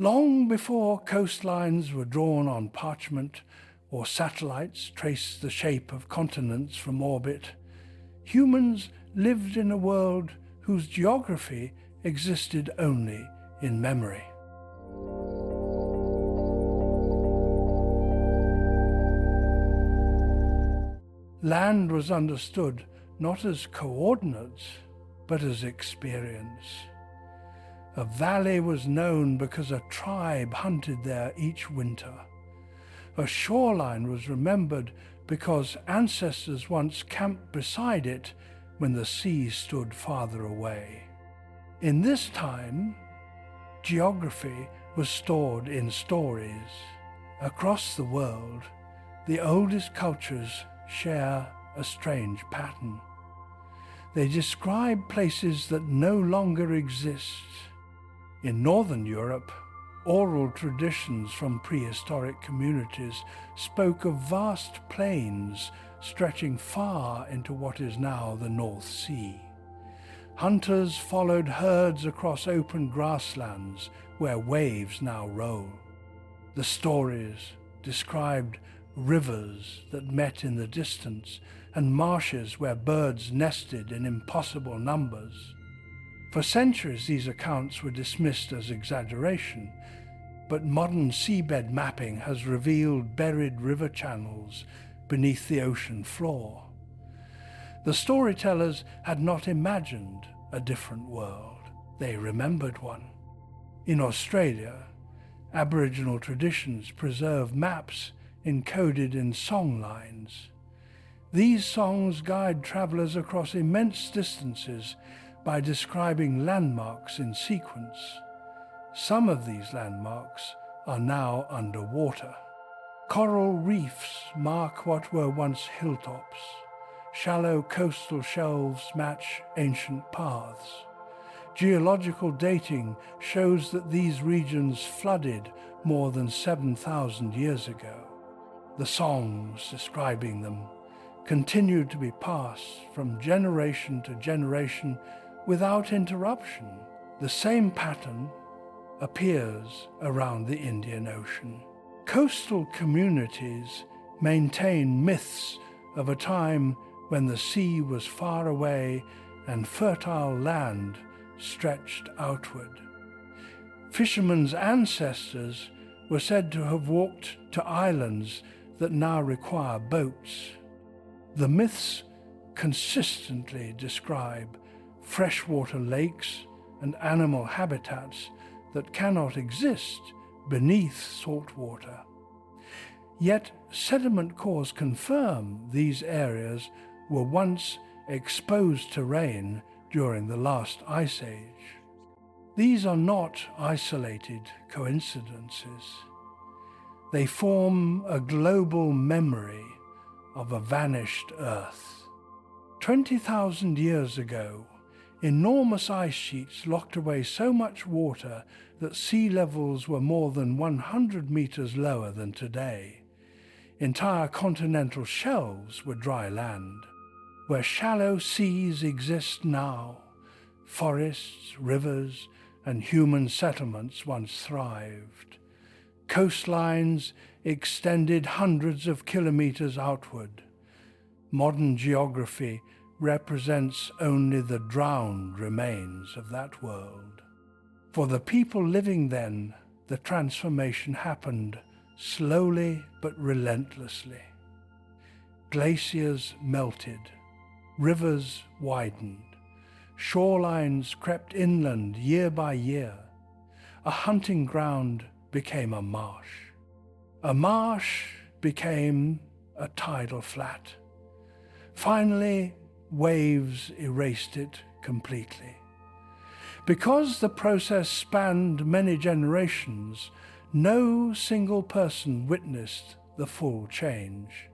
Long before coastlines were drawn on parchment or satellites traced the shape of continents from orbit, humans lived in a world whose geography existed only in memory. Land was understood not as coordinates, but as experience. A valley was known because a tribe hunted there each winter. A shoreline was remembered because ancestors once camped beside it when the sea stood farther away. In this time, geography was stored in stories. Across the world, the oldest cultures share a strange pattern. They describe places that no longer exist. In Northern Europe, oral traditions from prehistoric communities spoke of vast plains stretching far into what is now the North Sea. Hunters followed herds across open grasslands where waves now roll. The stories described rivers that met in the distance and marshes where birds nested in impossible numbers. For centuries these accounts were dismissed as exaggeration, but modern seabed mapping has revealed buried river channels beneath the ocean floor. The storytellers had not imagined a different world, they remembered one. In Australia, Aboriginal traditions preserve maps encoded in song lines. These songs guide travellers across immense distances by describing landmarks in sequence. Some of these landmarks are now underwater. Coral reefs mark what were once hilltops. Shallow coastal shelves match ancient paths. Geological dating shows that these regions flooded more than 7,000 years ago. The songs describing them continued to be passed from generation to generation without interruption. The same pattern appears around the Indian Ocean. Coastal communities maintain myths of a time when the sea was far away and fertile land stretched outward. Fishermen's ancestors were said to have walked to islands that now require boats. The myths consistently describe freshwater lakes and animal habitats that cannot exist beneath salt water. Yet sediment cores confirm these areas were once exposed to rain during the last ice age. These are not isolated coincidences. They form a global memory of a vanished Earth. 20,000 years ago, enormous ice sheets locked away so much water that sea levels were more than 100 meters lower than today. Entire continental shelves were dry land. Where shallow seas exist now, forests, rivers, and human settlements once thrived. Coastlines extended hundreds of kilometers outward. Modern geography represents only the drowned remains of that world. For the people living then, the transformation happened slowly but relentlessly. Glaciers melted, rivers widened, shorelines crept inland year by year. A hunting ground became a marsh. A marsh became a tidal flat. Finally, waves erased it completely. Because the process spanned many generations, no single person witnessed the full change.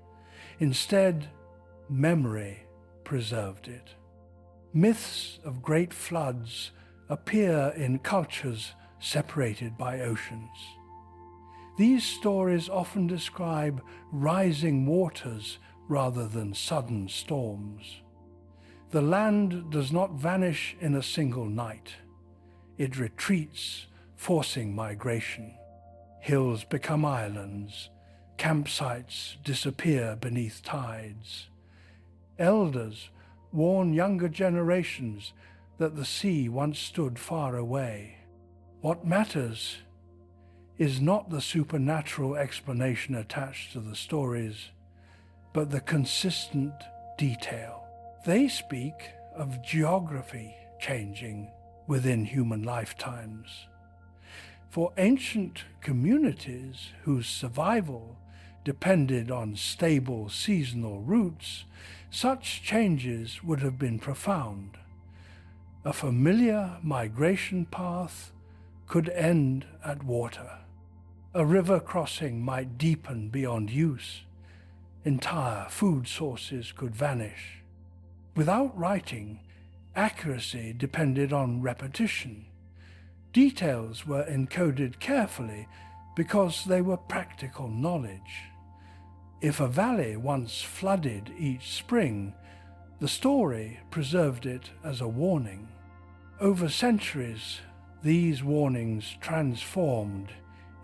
Instead, memory preserved it. Myths of great floods appear in cultures separated by oceans. These stories often describe rising waters rather than sudden storms. The land does not vanish in a single night. It retreats forcing migration. Hills become islands, campsites disappear beneath tides. Elders warn younger generations that the sea once stood far away. What matters is not the supernatural explanation attached to the stories, but the consistent detail. They speak of geography changing within human lifetimes. For ancient communities whose survival depended on stable seasonal routes, such changes would have been profound. A familiar migration path could end at water. A river crossing might deepen beyond use. Entire food sources could vanish. Without writing, accuracy depended on repetition. Details were encoded carefully because they were practical knowledge. If a valley once flooded each spring, the story preserved it as a warning. Over centuries, these warnings transformed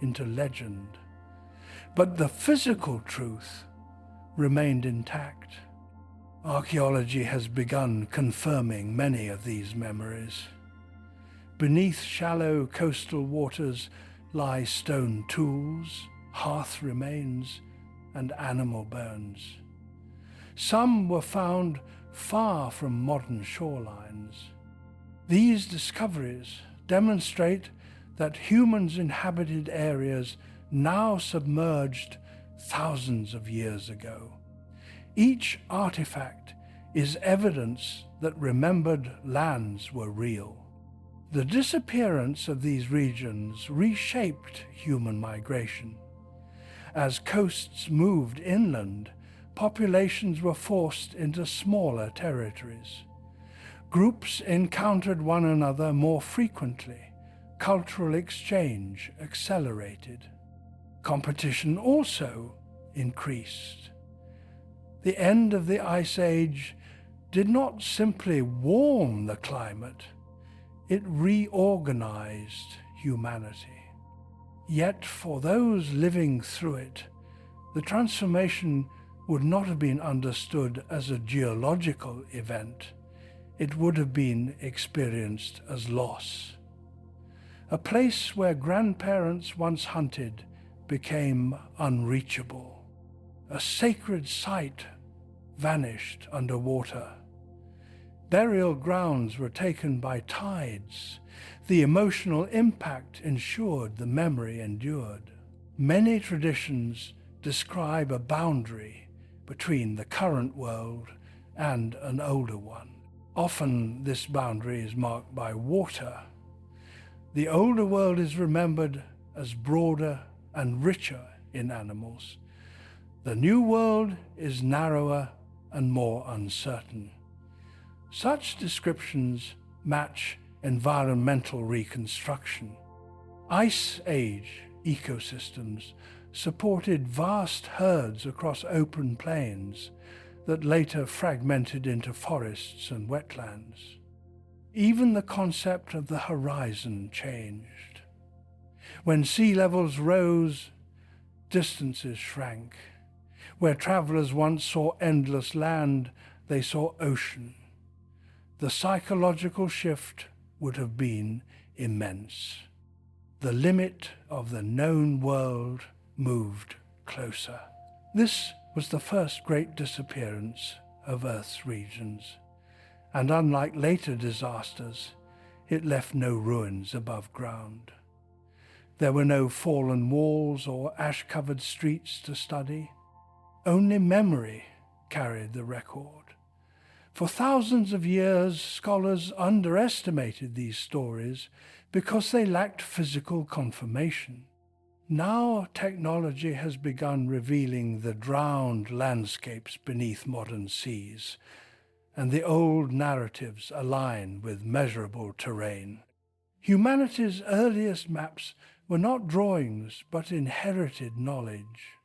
into legend. But the physical truth remained intact. Archaeology has begun confirming many of these memories. Beneath shallow coastal waters lie stone tools, hearth remains, and animal bones. Some were found far from modern shorelines. These discoveries demonstrate that humans inhabited areas now submerged thousands of years ago. Each artifact is evidence that remembered lands were real. The disappearance of these regions reshaped human migration. As coasts moved inland, populations were forced into smaller territories. Groups encountered one another more frequently. Cultural exchange accelerated. Competition also increased. The end of the Ice Age did not simply warm the climate, it reorganized humanity. Yet for those living through it, the transformation would not have been understood as a geological event. It would have been experienced as loss. A place where grandparents once hunted became unreachable. A sacred site vanished underwater. Burial grounds were taken by tides. The emotional impact ensured the memory endured. Many traditions describe a boundary between the current world and an older one. Often this boundary is marked by water. The older world is remembered as broader and richer in animals. The new world is narrower and more uncertain. Such descriptions match environmental reconstruction. Ice Age ecosystems supported vast herds across open plains that later fragmented into forests and wetlands. Even the concept of the horizon changed. When sea levels rose, distances shrank. Where travelers once saw endless land, they saw ocean. The psychological shift would have been immense. The limit of the known world moved closer. This was the first great disappearance of Earth's regions, and unlike later disasters, it left no ruins above ground. There were no fallen walls or ash-covered streets to study. Only memory carried the record. For thousands of years, scholars underestimated these stories because they lacked physical confirmation. Now technology has begun revealing the drowned landscapes beneath modern seas, and the old narratives align with measurable terrain. Humanity's earliest maps were not drawings, but inherited knowledge.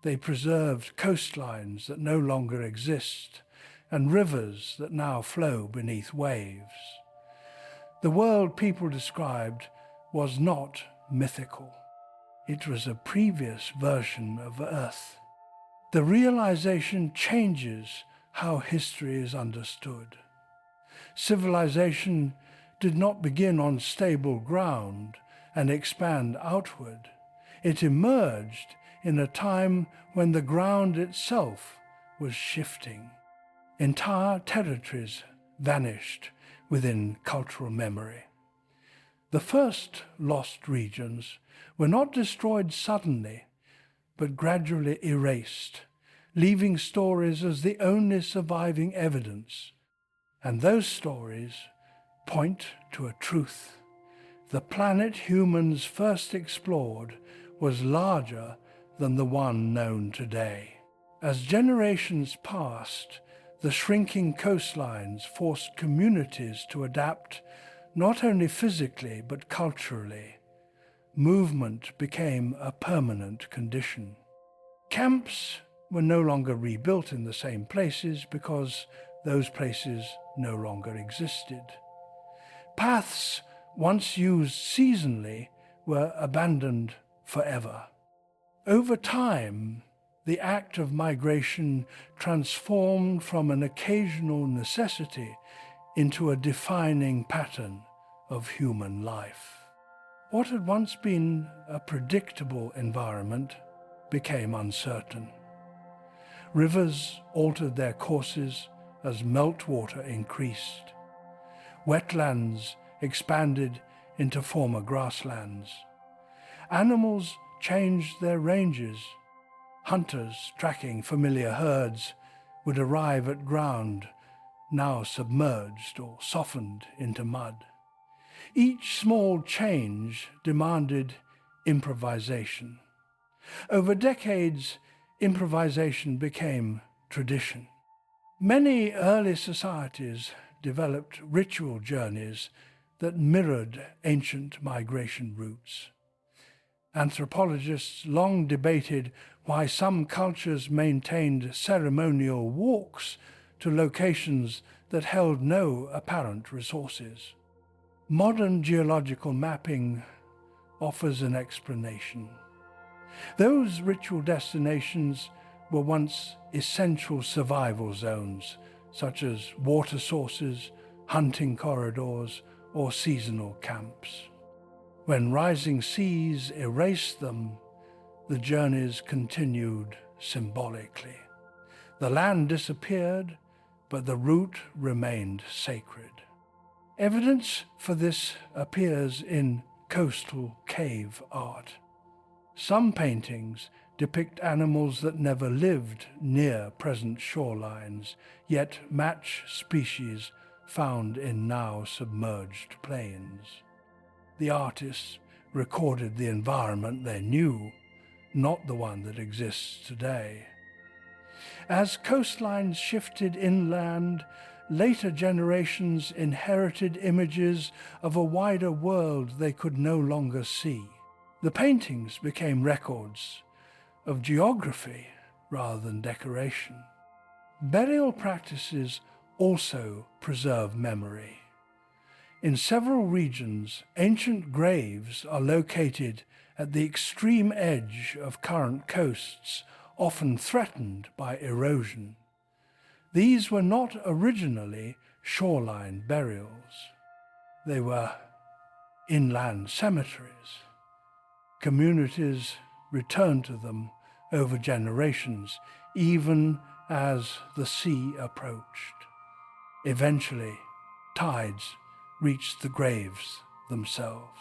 They preserved coastlines that no longer exist, and rivers that now flow beneath waves. The world people described was not mythical. It was a previous version of Earth. The realization changes how history is understood. Civilization did not begin on stable ground and expand outward. It emerged in a time when the ground itself was shifting. Entire territories vanished within cultural memory. The first lost regions were not destroyed suddenly, but gradually erased, leaving stories as the only surviving evidence. And those stories point to a truth. The planet humans first explored was larger than the one known today. As generations passed, the shrinking coastlines forced communities to adapt not only physically but culturally. Movement became a permanent condition. Camps were no longer rebuilt in the same places because those places no longer existed. Paths once used seasonally were abandoned forever. Over time, the act of migration transformed from an occasional necessity into a defining pattern of human life. What had once been a predictable environment became uncertain. Rivers altered their courses as meltwater increased. Wetlands expanded into former grasslands. Animals changed their ranges. Hunters tracking familiar herds would arrive at ground now submerged or softened into mud. Each small change demanded improvisation. Over decades, improvisation became tradition. Many early societies developed ritual journeys that mirrored ancient migration routes. Anthropologists long debated why some cultures maintained ceremonial walks to locations that held no apparent resources. Modern geological mapping offers an explanation. Those ritual destinations were once essential survival zones, such as water sources, hunting corridors, or seasonal camps. When rising seas erased them, the journeys continued symbolically. The land disappeared, but the route remained sacred. Evidence for this appears in coastal cave art. Some paintings depict animals that never lived near present shorelines, yet match species found in now submerged plains. The artists recorded the environment they knew, not the one that exists today. As coastlines shifted inland, later generations inherited images of a wider world they could no longer see. The paintings became records of geography rather than decoration. Burial practices also preserve memory. In several regions, ancient graves are located at the extreme edge of current coasts, often threatened by erosion. These were not originally shoreline burials. They were inland cemeteries. Communities returned to them over generations, even as the sea approached. Eventually, tides reached the graves themselves.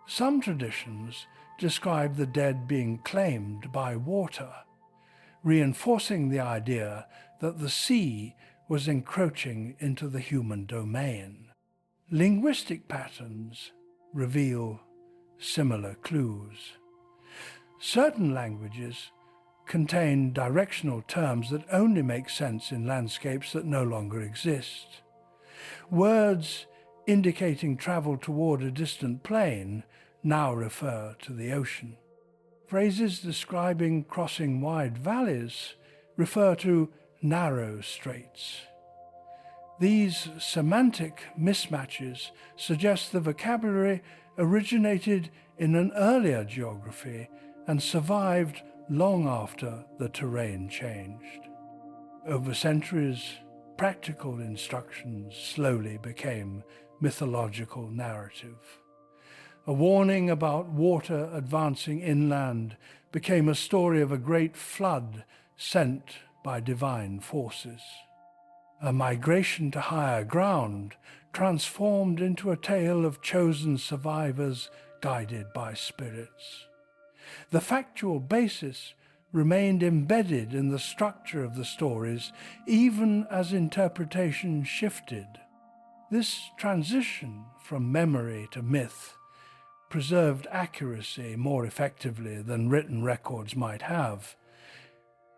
Some traditions describe the dead being claimed by water, reinforcing the idea that the sea was encroaching into the human domain. Linguistic patterns reveal similar clues. Certain languages contain directional terms that only make sense in landscapes that no longer exist. Words indicating travel toward a distant plain now refer to the ocean. Phrases describing crossing wide valleys refer to narrow straits. These semantic mismatches suggest the vocabulary originated in an earlier geography and survived long after the terrain changed. Over centuries, practical instructions slowly became mythological narrative. A warning about water advancing inland became a story of a great flood sent by divine forces. A migration to higher ground transformed into a tale of chosen survivors guided by spirits. The factual basis remained embedded in the structure of the stories even as interpretation shifted. This transition from memory to myth preserved accuracy more effectively than written records might have.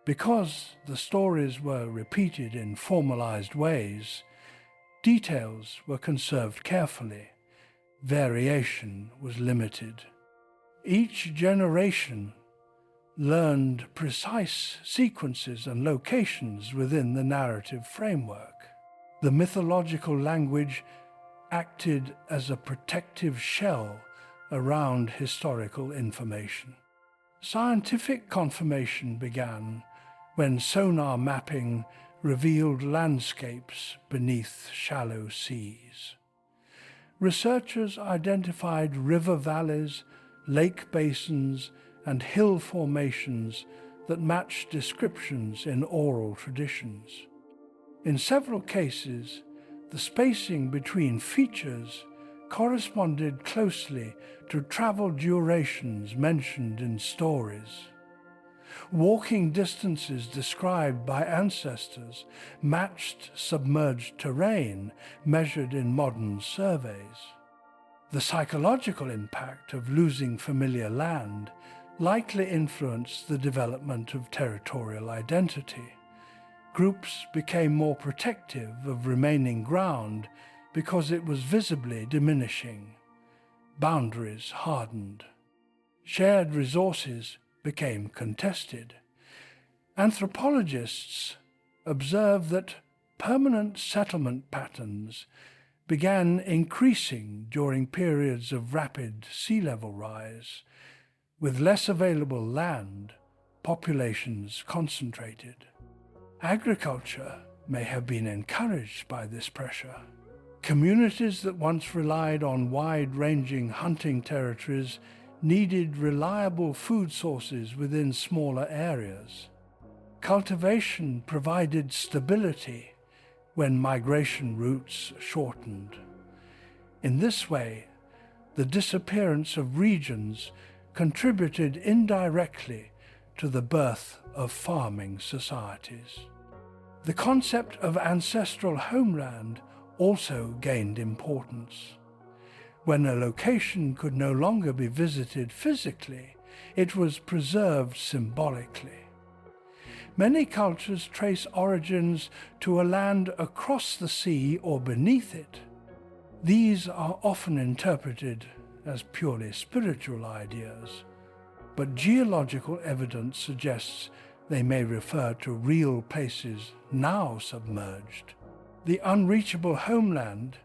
Because the stories were repeated in formalized ways, details were conserved carefully, variation was limited. Each generation learned precise sequences and locations within the narrative framework. The mythological language acted as a protective shell around historical information. Scientific confirmation began when sonar mapping revealed landscapes beneath shallow seas. Researchers identified river valleys, lake basins, and hill formations that matched descriptions in oral traditions. In several cases, the spacing between features corresponded closely to travel durations mentioned in stories. Walking distances described by ancestors matched submerged terrain measured in modern surveys. The psychological impact of losing familiar land likely influenced the development of territorial identity. Groups became more protective of remaining ground because it was visibly diminishing. Boundaries hardened. Shared resources became contested. Anthropologists observe that permanent settlement patterns began increasing during periods of rapid sea level rise. With less available land, populations concentrated. Agriculture may have been encouraged by this pressure. Communities that once relied on wide-ranging hunting territories needed reliable food sources within smaller areas. Cultivation provided stability when migration routes shortened. In this way, the disappearance of regions contributed indirectly to the birth of farming societies. The concept of ancestral homeland also gained importance. When a location could no longer be visited physically, it was preserved symbolically. Many cultures trace origins to a land across the sea or beneath it. These are often interpreted as purely spiritual ideas, but geological evidence suggests they may refer to real places now submerged. The unreachable homeland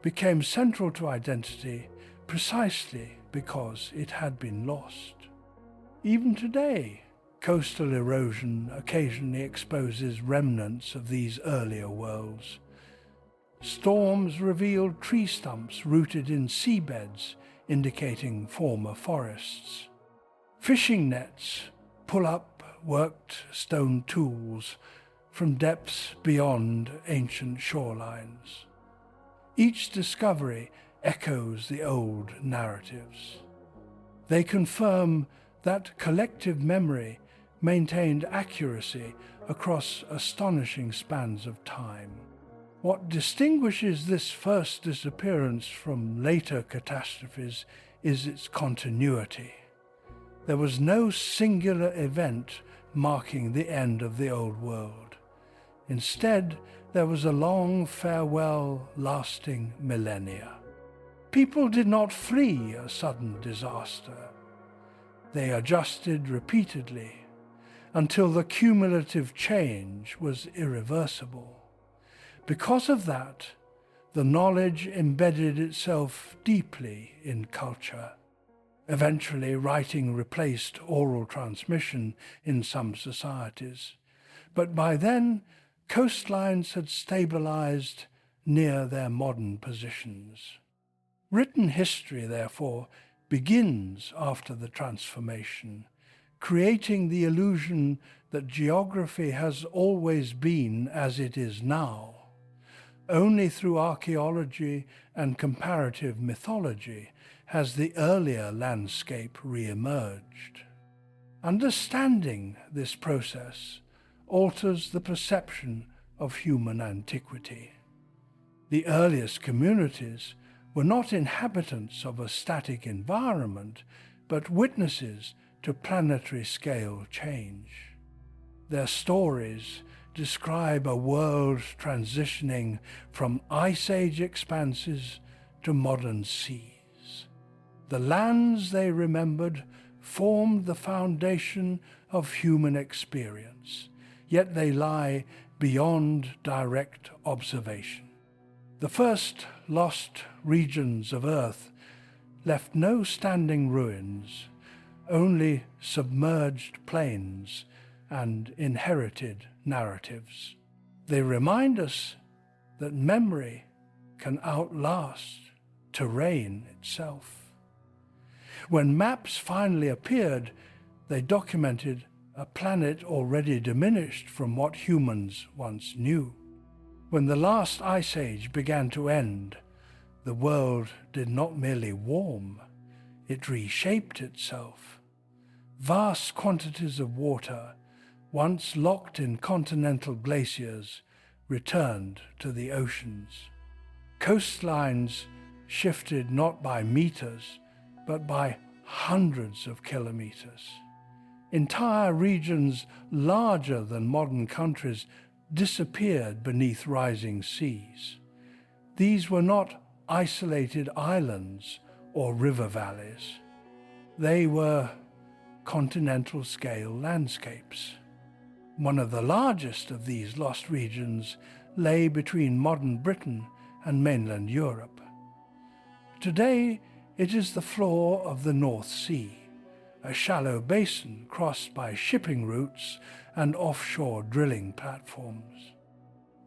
became central to identity precisely because it had been lost. Even today, coastal erosion occasionally exposes remnants of these earlier worlds. Storms revealed tree stumps rooted in seabeds, indicating former forests. Fishing nets pull up worked stone tools from depths beyond ancient shorelines. Each discovery echoes the old narratives. They confirm that collective memory maintained accuracy across astonishing spans of time. What distinguishes this first disappearance from later catastrophes is its continuity. There was no singular event marking the end of the old world. Instead, there was a long farewell lasting millennia. People did not flee a sudden disaster. They adjusted repeatedly until the cumulative change was irreversible. Because of that, the knowledge embedded itself deeply in culture. Eventually, writing replaced oral transmission in some societies, but by then, coastlines had stabilized near their modern positions. Written history, therefore, begins after the transformation, creating the illusion that geography has always been as it is now. Only through archaeology and comparative mythology has the earlier landscape re-emerged. Understanding this process alters the perception of human antiquity. The earliest communities were not inhabitants of a static environment, but witnesses to planetary scale change. Their stories describe a world transitioning from Ice Age expanses to modern seas. The lands they remembered formed the foundation of human experience, yet they lie beyond direct observation. The first lost regions of Earth left no standing ruins, only submerged plains and inherited narratives. They remind us that memory can outlast terrain itself. When maps finally appeared, they documented a planet already diminished from what humans once knew. When the last ice age began to end, the world did not merely warm, it reshaped itself. Vast quantities of water, once locked in continental glaciers, returned to the oceans. Coastlines shifted not by meters, but by hundreds of kilometers. Entire regions larger than modern countries disappeared beneath rising seas. These were not isolated islands or river valleys. They were continental-scale landscapes. One of the largest of these lost regions lay between modern Britain and mainland Europe. Today, it is the floor of the North Sea, a shallow basin crossed by shipping routes and offshore drilling platforms.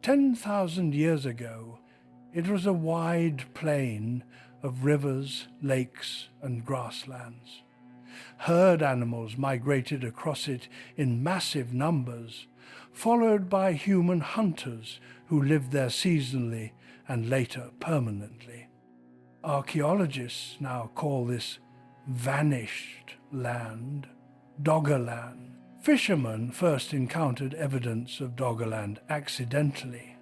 10,000 years ago, it was a wide plain of rivers, lakes, and grasslands. Herd animals migrated across it in massive numbers, followed by human hunters who lived there seasonally and later permanently. Archaeologists now call this vanished land Doggerland. Fishermen first encountered evidence of Doggerland accidentally.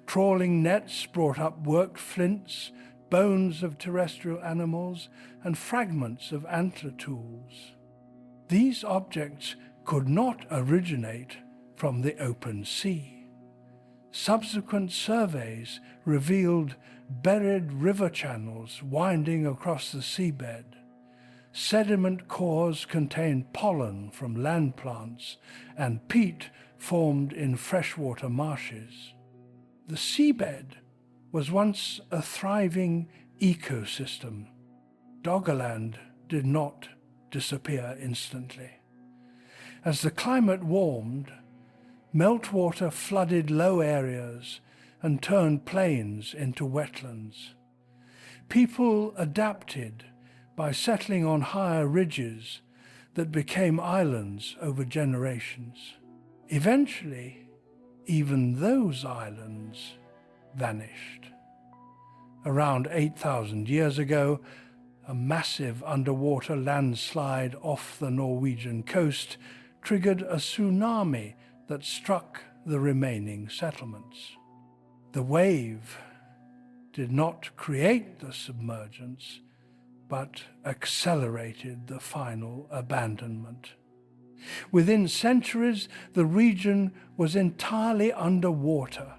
Trawling nets brought up worked flints, bones of terrestrial animals, and fragments of antler tools. These objects could not originate from the open sea. Subsequent surveys revealed buried river channels winding across the seabed. Sediment cores contained pollen from land plants and peat formed in freshwater marshes. The seabed was once a thriving ecosystem. Doggerland did not disappear instantly. As the climate warmed, meltwater flooded low areas and turned plains into wetlands. People adapted by settling on higher ridges that became islands over generations. Eventually, even those islands vanished. Around 8,000 years ago, a massive underwater landslide off the Norwegian coast triggered a tsunami that struck the remaining settlements. The wave did not create the submergence, but accelerated the final abandonment. Within centuries, the region was entirely underwater.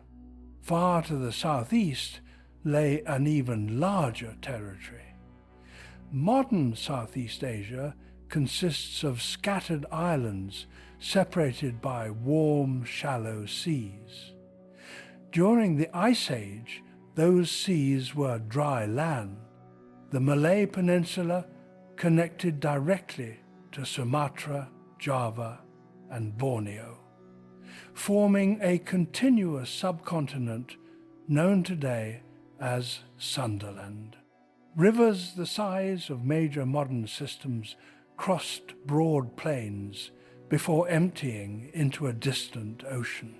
Far to the southeast lay an even larger territory. Modern Southeast Asia consists of scattered islands separated by warm, shallow seas. During the Ice Age, those seas were dry land. The Malay Peninsula connected directly to Sumatra, Java, and Borneo, forming a continuous subcontinent known today as Sundaland. Rivers the size of major modern systems crossed broad plains before emptying into a distant ocean.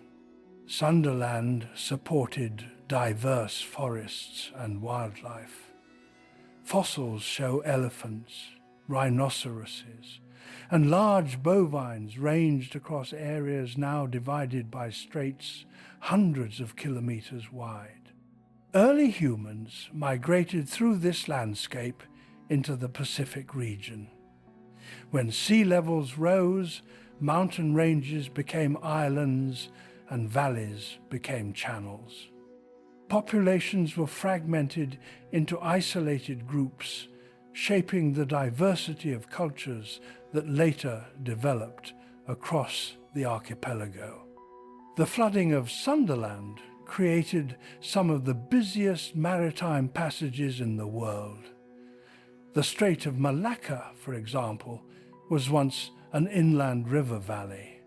Sundaland supported diverse forests and wildlife. Fossils show elephants, rhinoceroses, and large bovines ranged across areas now divided by straits hundreds of kilometers wide. Early humans migrated through this landscape into the Pacific region. When sea levels rose, mountain ranges became islands and valleys became channels. Populations were fragmented into isolated groups, shaping the diversity of cultures that later developed across the archipelago. The flooding of Sundaland created some of the busiest maritime passages in the world. The Strait of Malacca, for example, was once an inland river valley.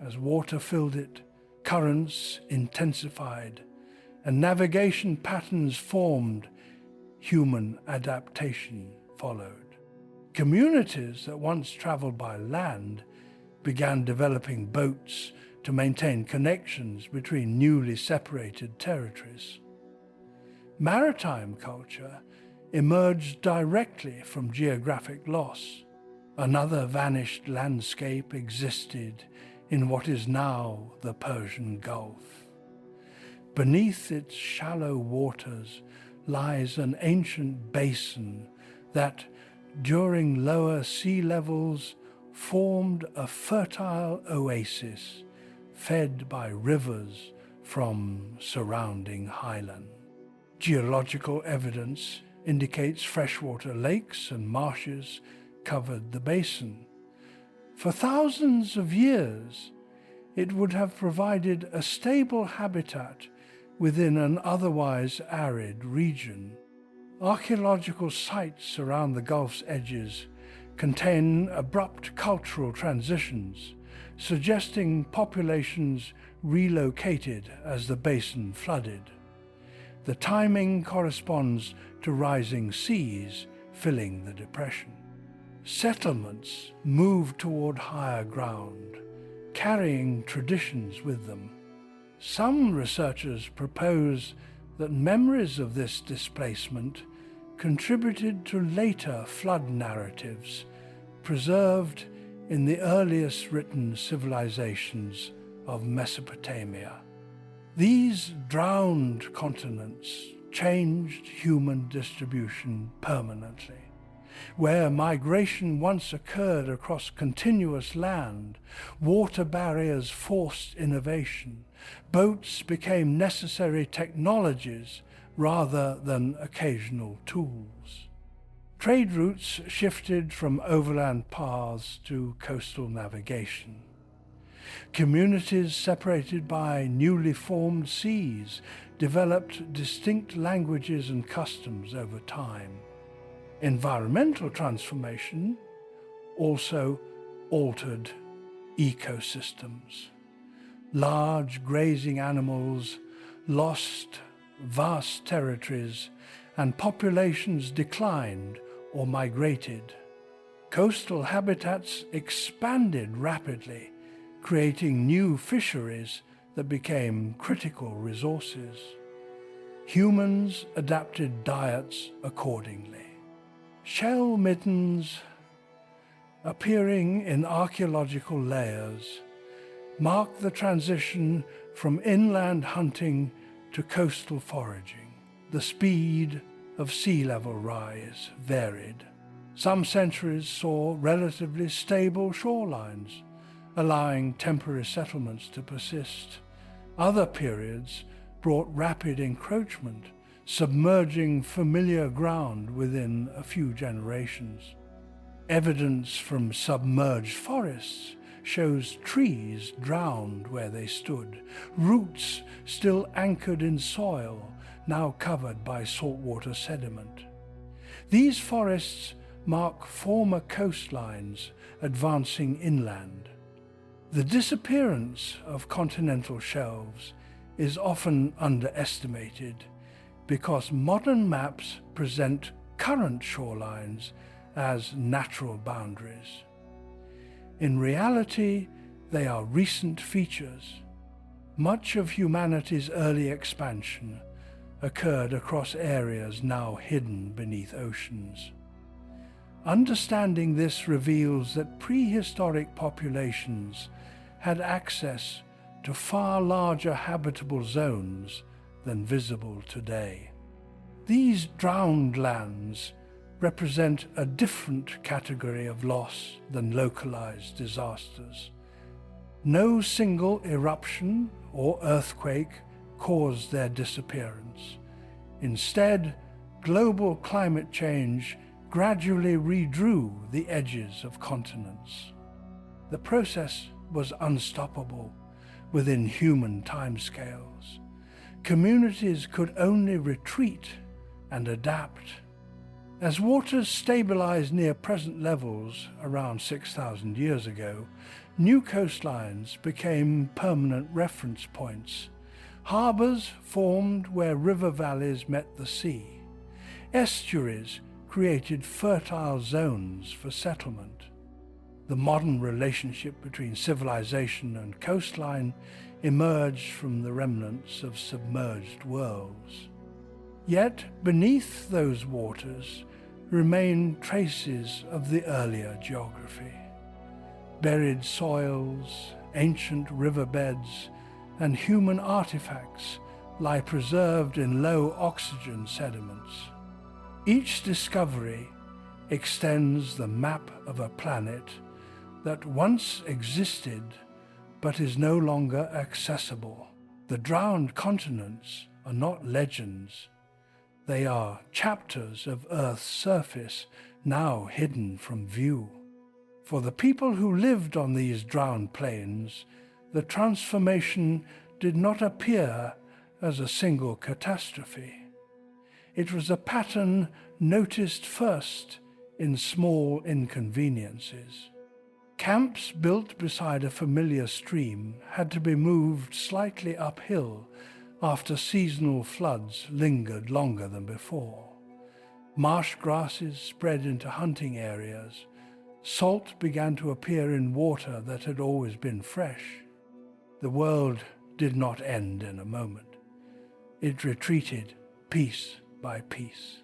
As water filled it, currents intensified, and navigation patterns formed. Human adaptation followed. Communities that once traveled by land began developing boats to maintain connections between newly separated territories. Maritime culture emerged directly from geographic loss. Another vanished landscape existed in what is now the Persian Gulf. Beneath its shallow waters lies an ancient basin that, during lower sea levels, formed a fertile oasis fed by rivers from surrounding highland. Geological evidence indicates freshwater lakes and marshes covered the basin. For thousands of years, it would have provided a stable habitat within an otherwise arid region. Archaeological sites around the Gulf's edges contain abrupt cultural transitions, suggesting populations relocated as the basin flooded. The timing corresponds to rising seas filling the depression. Settlements moved toward higher ground, carrying traditions with them. Some researchers propose that memories of this displacement contributed to later flood narratives preserved in the earliest written civilizations of Mesopotamia. These drowned continents changed human distribution permanently. Where migration once occurred across continuous land, water barriers forced innovation. Boats became necessary technologies rather than occasional tools. Trade routes shifted from overland paths to coastal navigation. Communities separated by newly formed seas developed distinct languages and customs over time. Environmental transformation also altered ecosystems. Large grazing animals lost vast territories, and populations declined or migrated. Coastal habitats expanded rapidly, creating new fisheries that became critical resources. Humans adapted diets accordingly. Shell middens, appearing in archaeological layers, mark the transition from inland hunting to coastal foraging. The speed of sea level rise varied. Some centuries saw relatively stable shorelines, allowing temporary settlements to persist. Other periods brought rapid encroachment, submerging familiar ground within a few generations. Evidence from submerged forests shows trees drowned where they stood, roots still anchored in soil, now covered by saltwater sediment. These forests mark former coastlines advancing inland. The disappearance of continental shelves is often underestimated because modern maps present current shorelines as natural boundaries. In reality, they are recent features. Much of humanity's early expansion occurred across areas now hidden beneath oceans. Understanding this reveals that prehistoric populations had access to far larger habitable zones than visible today. These drowned lands represent a different category of loss than localized disasters. No single eruption or earthquake caused their disappearance. Instead, global climate change gradually redrew the edges of continents. The process was unstoppable within human timescales. Communities could only retreat and adapt. As waters stabilized near present levels around 6,000 years ago, new coastlines became permanent reference points. Harbors formed where river valleys met the sea. Estuaries created fertile zones for settlement. The modern relationship between civilization and coastline emerged from the remnants of submerged worlds. Yet beneath those waters remain traces of the earlier geography. Buried soils, ancient riverbeds, and human artifacts lie preserved in low oxygen sediments. Each discovery extends the map of a planet that once existed but is no longer accessible. The drowned continents are not legends. They are chapters of Earth's surface now hidden from view. For the people who lived on these drowned plains, the transformation did not appear as a single catastrophe. It was a pattern noticed first in small inconveniences. Camps built beside a familiar stream had to be moved slightly uphill after seasonal floods lingered longer than before. Marsh grasses spread into hunting areas. Salt began to appear in water that had always been fresh. The world did not end in a moment. It retreated piece by piece.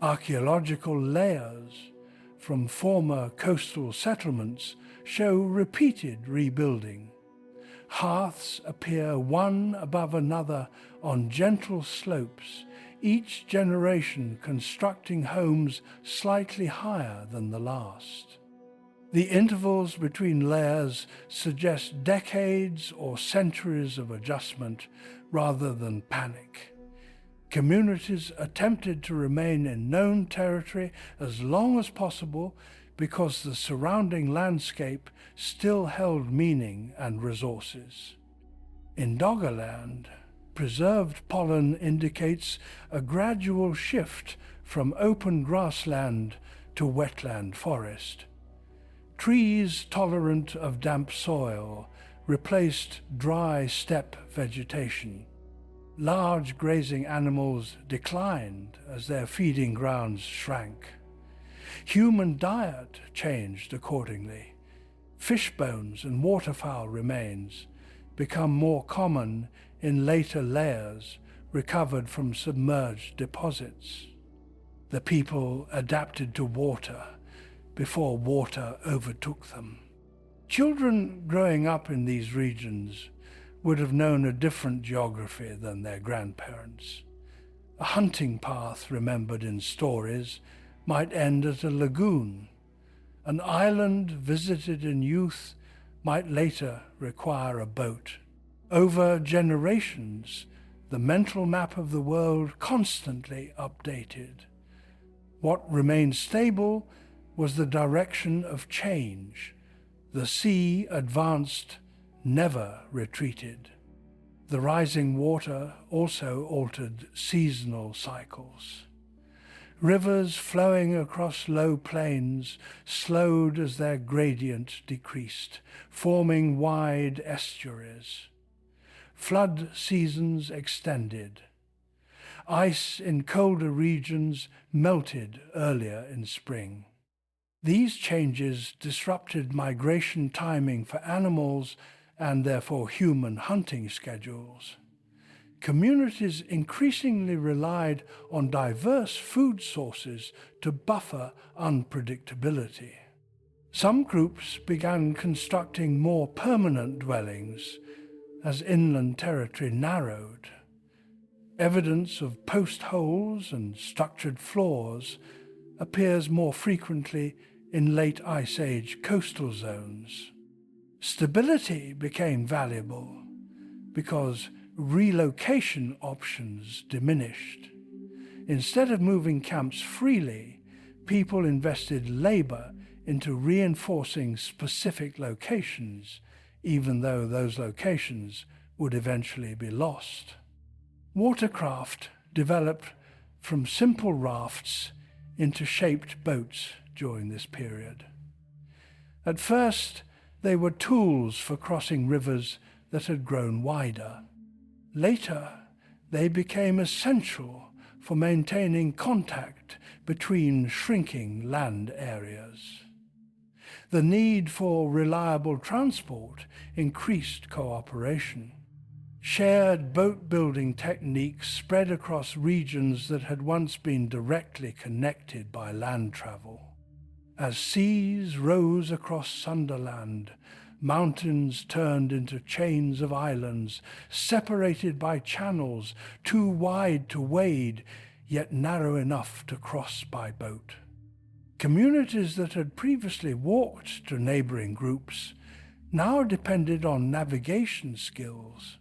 Archaeological layers from former coastal settlements show repeated rebuilding. Hearths appear one above another on gentle slopes, each generation constructing homes slightly higher than the last. The intervals between layers suggest decades or centuries of adjustment rather than panic. Communities attempted to remain in known territory as long as possible because the surrounding landscape still held meaning and resources. In Doggerland, preserved pollen indicates a gradual shift from open grassland to wetland forest. Trees tolerant of damp soil replaced dry steppe vegetation. Large grazing animals declined as their feeding grounds shrank. Human diet changed accordingly. Fish bones and waterfowl remains become more common in later layers recovered from submerged deposits. The people adapted to water before water overtook them. Children growing up in these regions would have known a different geography than their grandparents. A hunting path remembered in stories might end at a lagoon. An island visited in youth might later require a boat. Over generations, the mental map of the world constantly updated. What remained stable was the direction of change. The sea advanced, never retreated. The rising water also altered seasonal cycles. Rivers flowing across low plains slowed as their gradient decreased, forming wide estuaries. Flood seasons extended. Ice in colder regions melted earlier in spring. These changes disrupted migration timing for animals and therefore human hunting schedules. Communities increasingly relied on diverse food sources to buffer unpredictability. Some groups began constructing more permanent dwellings as inland territory narrowed. Evidence of post holes and structured floors appears more frequently in late Ice Age coastal zones. Stability became valuable because relocation options diminished. Instead of moving camps freely, people invested labor into reinforcing specific locations, even though those locations would eventually be lost. Watercraft developed from simple rafts into shaped boats during this period. At first, they were tools for crossing rivers that had grown wider. Later, they became essential for maintaining contact between shrinking land areas. The need for reliable transport increased cooperation. Shared boat-building techniques spread across regions that had once been directly connected by land travel. As seas rose across Sundaland, mountains turned into chains of islands, separated by channels too wide to wade, yet narrow enough to cross by boat. Communities that had previously walked to neighboring groups now depended on navigation skills.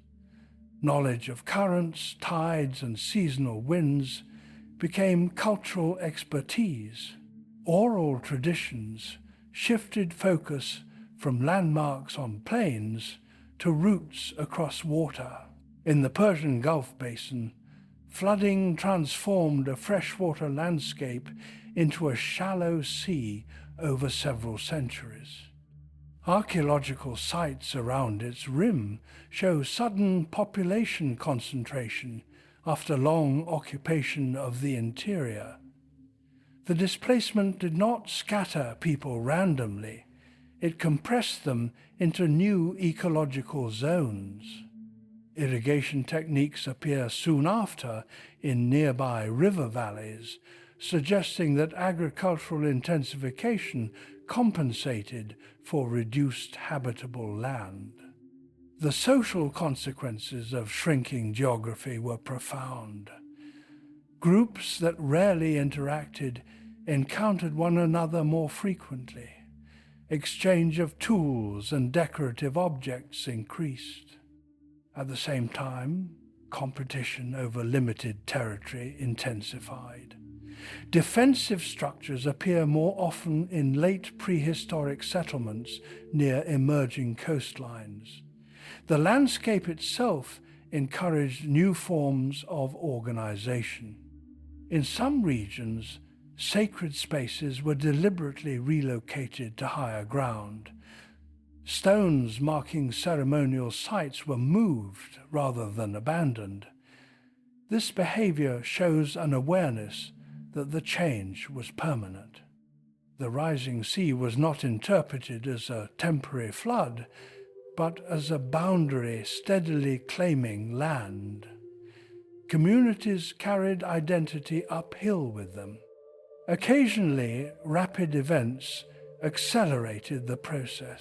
Knowledge of currents, tides, and seasonal winds became cultural expertise. Oral traditions shifted focus from landmarks on plains to routes across water. In the Persian Gulf Basin, flooding transformed a freshwater landscape into a shallow sea over several centuries. Archaeological sites around its rim show sudden population concentration after long occupation of the interior. The displacement did not scatter people randomly. It compressed them into new ecological zones. Irrigation techniques appear soon after in nearby river valleys, suggesting that agricultural intensification compensated for reduced habitable land. The social consequences of shrinking geography were profound. Groups that rarely interacted encountered one another more frequently. Exchange of tools and decorative objects increased. At the same time, competition over limited territory intensified. Defensive structures appear more often in late prehistoric settlements near emerging coastlines. The landscape itself encouraged new forms of organization. In some regions, sacred spaces were deliberately relocated to higher ground. Stones marking ceremonial sites were moved rather than abandoned. This behavior shows an awareness that the change was permanent. The rising sea was not interpreted as a temporary flood, but as a boundary steadily claiming land. Communities carried identity uphill with them. Occasionally, rapid events accelerated the process.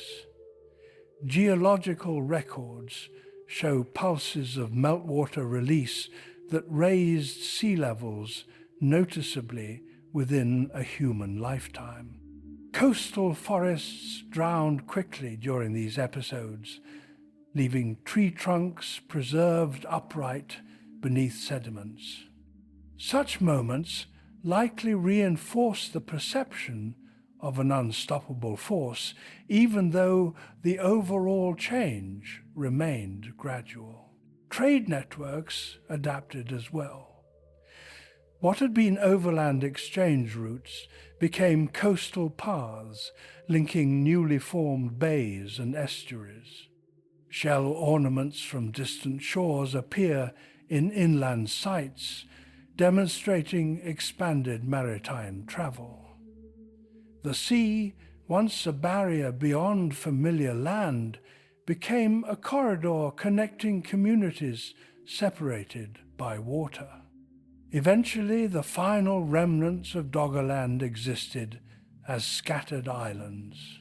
Geological records show pulses of meltwater release that raised sea levels noticeably within a human lifetime. Coastal forests drowned quickly during these episodes, leaving tree trunks preserved upright beneath sediments. Such moments likely reinforce the perception of an unstoppable force, even though the overall change remained gradual. trade networks adapted as well. What had been overland exchange routes became coastal paths linking newly formed bays and estuaries. Shell ornaments from distant shores appear in inland sites, demonstrating expanded maritime travel. The sea, once a barrier beyond familiar land, became a corridor connecting communities separated by water. Eventually, the final remnants of Doggerland existed as scattered islands.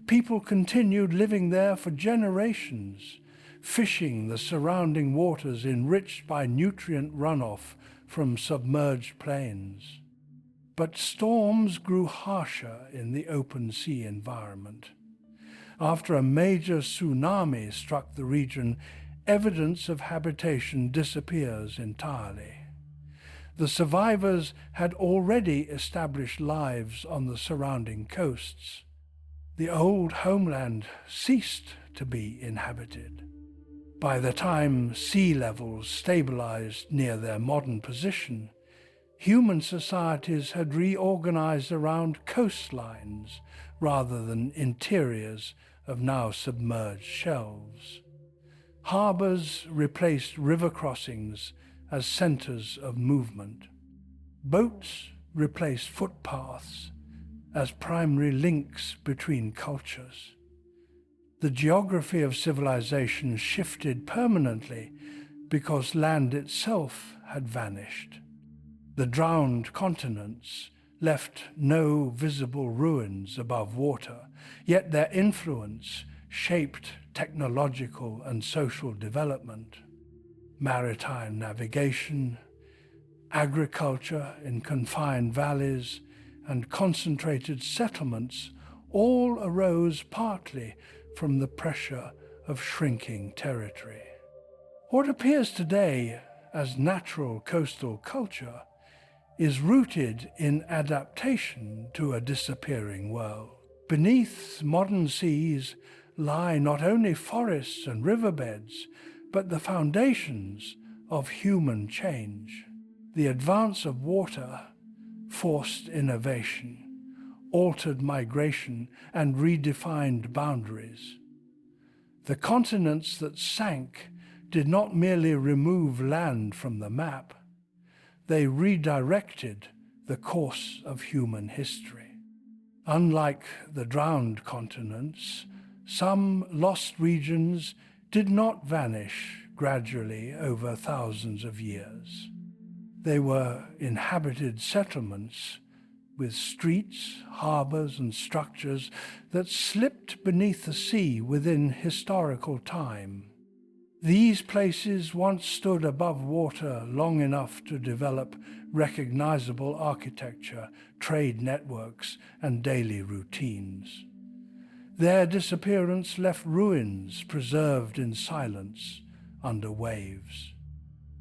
People continued living there for generations, fishing the surrounding waters enriched by nutrient runoff from submerged plains. But storms grew harsher in the open sea environment. After a major tsunami struck the region, evidence of habitation disappears entirely. The survivors had already established lives on the surrounding coasts. The old homeland ceased to be inhabited. By the time sea levels stabilized near their modern position, human societies had reorganized around coastlines rather than interiors of now submerged shelves. Harbors replaced river crossings as centers of movement. Boats replaced footpaths as primary links between cultures. The geography of civilization shifted permanently because land itself had vanished. The drowned continents left no visible ruins above water, yet their influence shaped technological and social development. Maritime navigation, agriculture in confined valleys, and concentrated settlements all arose partly from the pressure of shrinking territory. What appears today as natural coastal culture is rooted in adaptation to a disappearing world. Beneath modern seas lie not only forests and riverbeds, but the foundations of human change. The advance of water forced innovation, altered migration, and redefined boundaries. The continents that sank did not merely remove land from the map, they redirected the course of human history. Unlike the drowned continents, some lost regions did not vanish gradually over thousands of years. They were inhabited settlements with streets, harbors, and structures that slipped beneath the sea within historical time. These places once stood above water long enough to develop recognizable architecture, trade networks, and daily routines. Their disappearance left ruins preserved in silence under waves.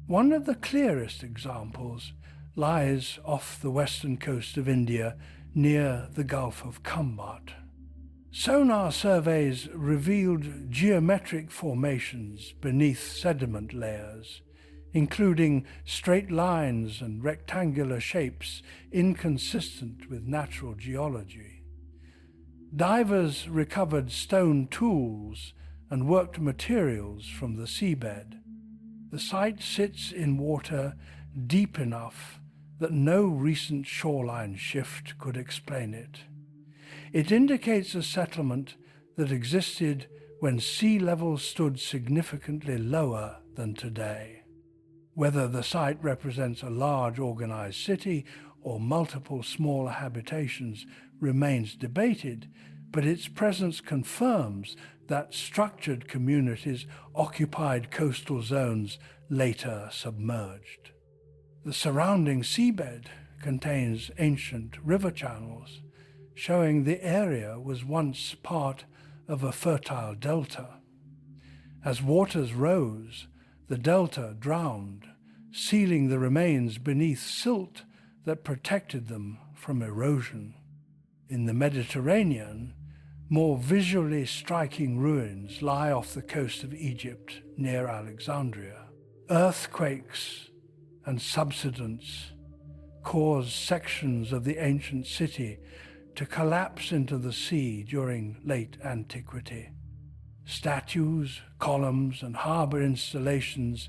One of the clearest examples lies off the western coast of India near the Gulf of Khambhat. Sonar surveys revealed geometric formations beneath sediment layers, including straight lines and rectangular shapes inconsistent with natural geology. Divers recovered stone tools and worked materials from the seabed. The site sits in water deep enough that no recent shoreline shift could explain it. It indicates a settlement that existed when sea levels stood significantly lower than today. Whether the site represents a large organized city or multiple smaller habitations remains debated, but its presence confirms that structured communities occupied coastal zones later submerged. The surrounding seabed contains ancient river channels, showing the area was once part of a fertile delta. As waters rose, the delta drowned, sealing the remains beneath silt that protected them from erosion. In the Mediterranean, More visually striking ruins lie off the coast of Egypt near Alexandria. Earthquakes and subsidence caused sections of the ancient city to collapse into the sea during late antiquity. Statues, columns, and harbor installations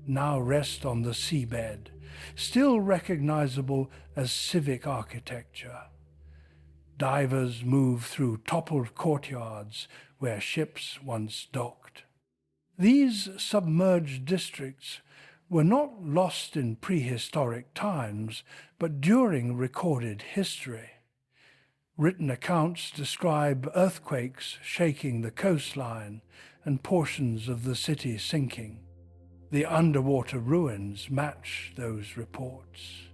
now rest on the seabed, still recognizable as civic architecture. Divers move through toppled courtyards where ships once docked. These submerged districts were not lost in prehistoric times, but during recorded history. Written accounts describe earthquakes shaking the coastline and portions of the city sinking. The underwater ruins match those reports.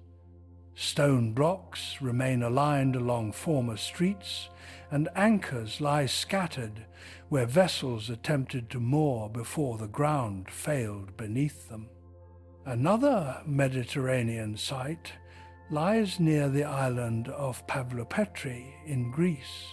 Stone blocks remain aligned along former streets, and anchors lie scattered where vessels attempted to moor before the ground failed beneath them. Another Mediterranean site lies near the island of Pavlopetri in Greece.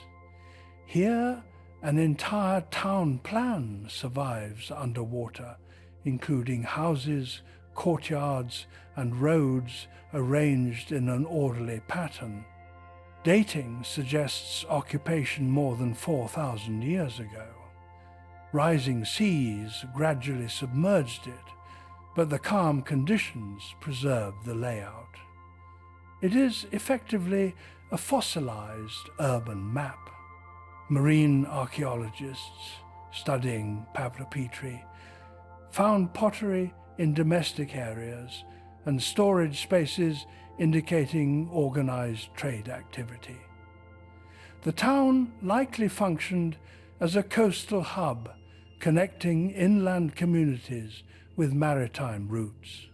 Here, an entire town plan survives underwater, including houses, courtyards, and roads arranged in an orderly pattern. Dating suggests occupation more than 4,000 years ago. Rising seas gradually submerged it, but the calm conditions preserved the layout. It is effectively a fossilized urban map. Marine archaeologists studying Pavlopetri found pottery in domestic areas and storage spaces indicating organized trade activity. The town likely functioned as a coastal hub connecting inland communities with maritime routes.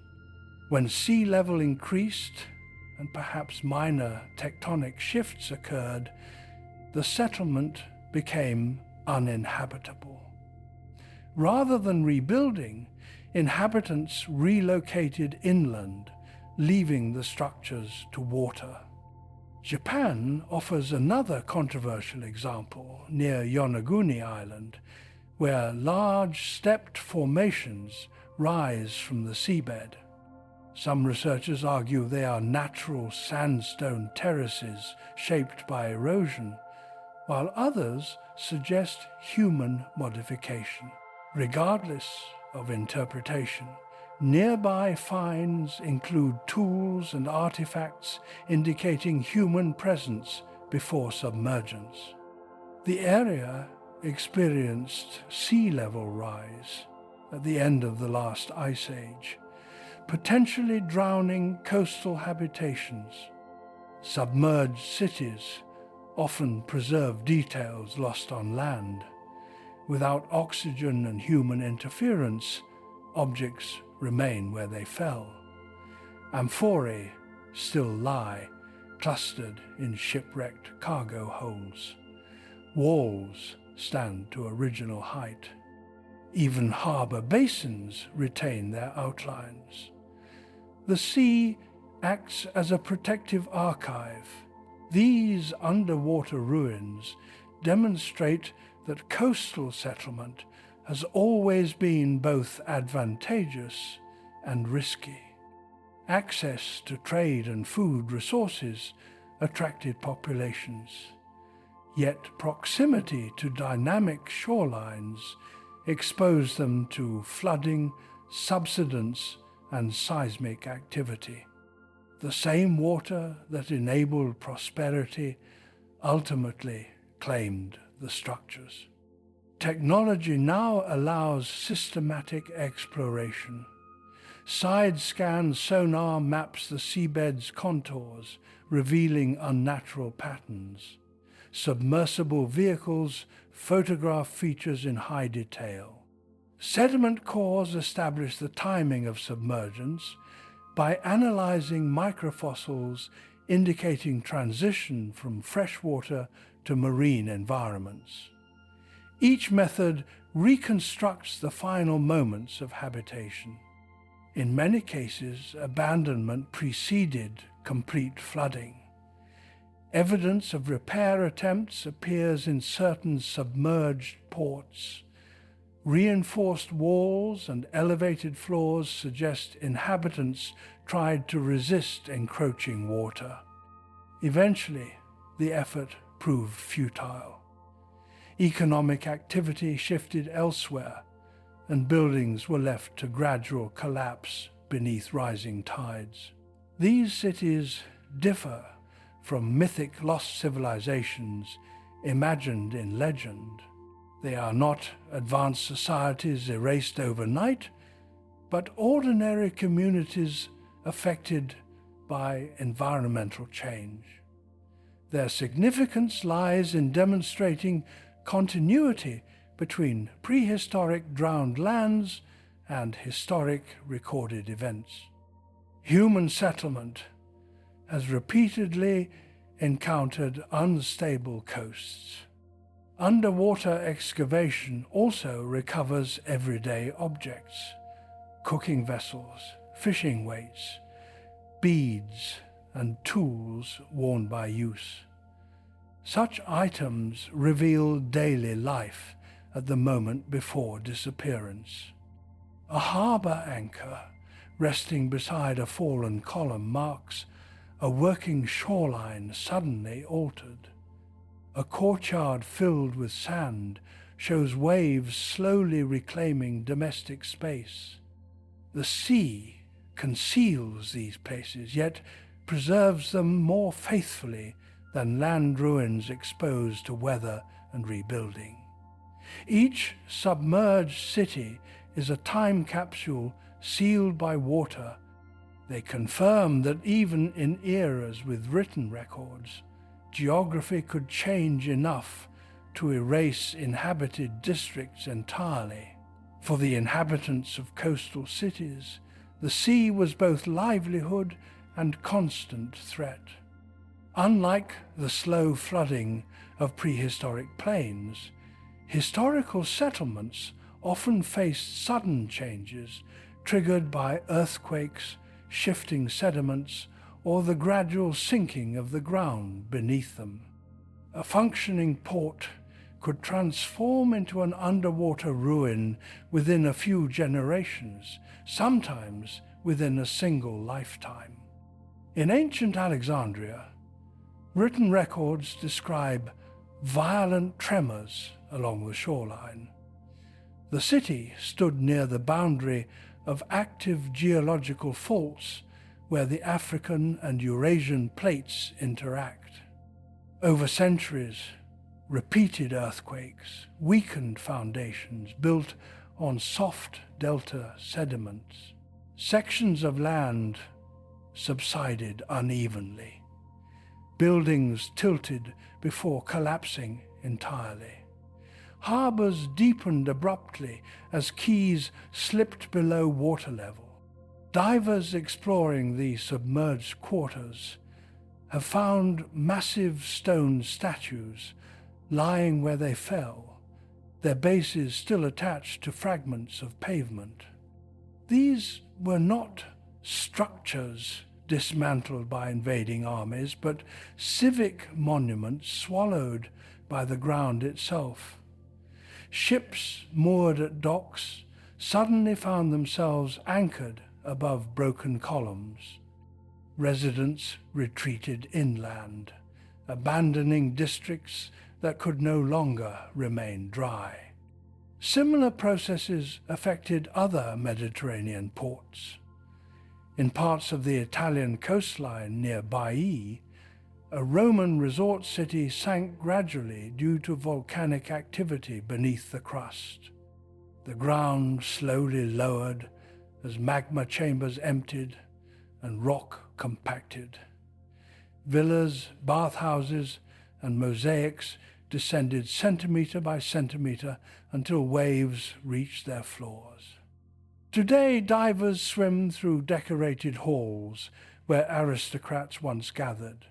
When sea level increased and perhaps minor tectonic shifts occurred, the settlement became uninhabitable. Rather than rebuilding, inhabitants relocated inland, leaving the structures to water. Japan offers another controversial example near Yonaguni Island, where large stepped formations rise from the seabed. Some researchers argue they are natural sandstone terraces shaped by erosion, while others suggest human modification. Regardless of interpretation, nearby finds include tools and artifacts indicating human presence before submergence. The area experienced sea level rise at the end of the last ice age, potentially drowning coastal habitations. Submerged cities often preserve details lost on land. Without oxygen and human interference, objects remain where they fell. Amphorae still lie, clustered in shipwrecked cargo holds. Walls stand to original height. Even harbor basins retain their outlines. The sea acts as a protective archive. These underwater ruins demonstrate that coastal settlement has always been both advantageous and risky. Access to trade and food resources attracted populations, yet proximity to dynamic shorelines exposed them to flooding, subsidence, and seismic activity. The same water that enabled prosperity ultimately claimed the structures. Technology now allows systematic exploration. Side-scan sonar maps the seabed's contours, revealing unnatural patterns. Submersible vehicles photograph features in high detail. Sediment cores establish the timing of submergence by analyzing microfossils indicating transition from freshwater to marine environments. Each method reconstructs the final moments of habitation. In many cases, abandonment preceded complete flooding. Evidence of repair attempts appears in certain submerged ports. Reinforced walls and elevated floors suggest inhabitants tried to resist encroaching water. Eventually, the effort proved futile. Economic activity shifted elsewhere, and buildings were left to gradual collapse beneath rising tides. These cities differ from mythic lost civilizations imagined in legend. They are not advanced societies erased overnight, but ordinary communities affected by environmental change. Their significance lies in demonstrating continuity between prehistoric drowned lands and historic recorded events. Human settlement has repeatedly encountered unstable coasts. Underwater excavation also recovers everyday objects: cooking vessels, fishing weights, beads, and tools worn by use. Such items reveal daily life at the moment before disappearance. A harbour anchor resting beside a fallen column marks a working shoreline suddenly altered. A courtyard filled with sand shows waves slowly reclaiming domestic space. The sea conceals these places, yet preserves them more faithfully than land ruins exposed to weather and rebuilding. Each submerged city is a time capsule sealed by water. They confirm that even in eras with written records, geography could change enough to erase inhabited districts entirely. For the inhabitants of coastal cities, the sea was both livelihood and constant threat. Unlike the slow flooding of prehistoric plains, historical settlements often faced sudden changes triggered by earthquakes, shifting sediments, or the gradual sinking of the ground beneath them. A functioning port could transform into an underwater ruin within a few generations, sometimes within a single lifetime. In ancient Alexandria, written records describe violent tremors along the shoreline. The city stood near the boundary of active geological faults where the African and Eurasian plates interact. Over centuries, repeated earthquakes weakened foundations built on soft delta sediments. Sections of land subsided unevenly. Buildings tilted before collapsing entirely. Harbors deepened abruptly as quays slipped below water level. Divers exploring the submerged quarters have found massive stone statues lying where they fell, their bases still attached to fragments of pavement. These were not structures dismantled by invading armies, but civic monuments swallowed by the ground itself. Ships moored at docks suddenly found themselves anchored above broken columns. Residents retreated inland, abandoning districts that could no longer remain dry. Similar processes affected other Mediterranean ports. In parts of the Italian coastline near Baiae, a Roman resort city sank gradually due to volcanic activity beneath the crust. The ground slowly lowered as magma chambers emptied and rock compacted. Villas, bathhouses, and mosaics descended centimeter by centimeter until waves reached their floors. Today, divers swim through decorated halls where aristocrats once gathered.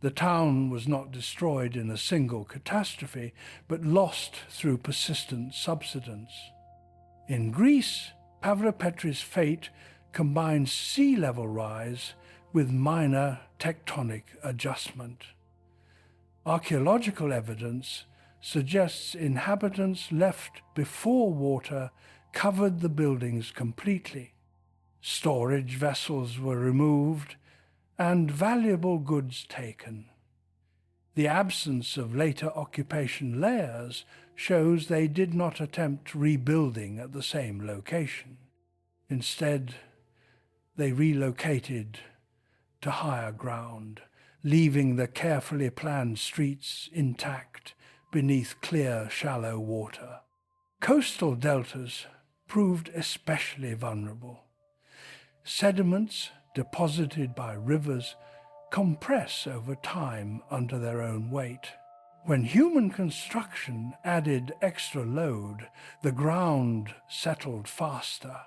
The town was not destroyed in a single catastrophe, but lost through persistent subsidence. In Greece, Pavlopetri's fate combines sea level rise with minor tectonic adjustment. Archaeological evidence suggests inhabitants left before water covered the buildings completely. Storage vessels were removed and valuable goods taken. The absence of later occupation layers shows they did not attempt rebuilding at the same location. Instead, they relocated to higher ground, leaving the carefully planned streets intact beneath clear, shallow water. Coastal deltas proved especially vulnerable. Sediments deposited by rivers compress over time under their own weight. When human construction added extra load, the ground settled faster.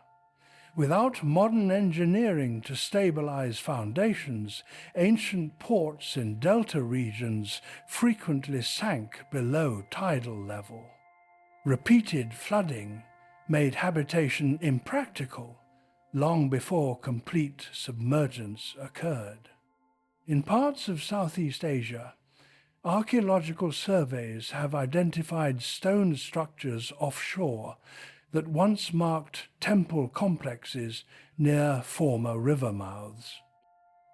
Without modern engineering to stabilize foundations, ancient ports in delta regions frequently sank below tidal level. Repeated flooding made habitation impractical long before complete submergence occurred. In parts of Southeast Asia, archaeological surveys have identified stone structures offshore that once marked temple complexes near former river mouths.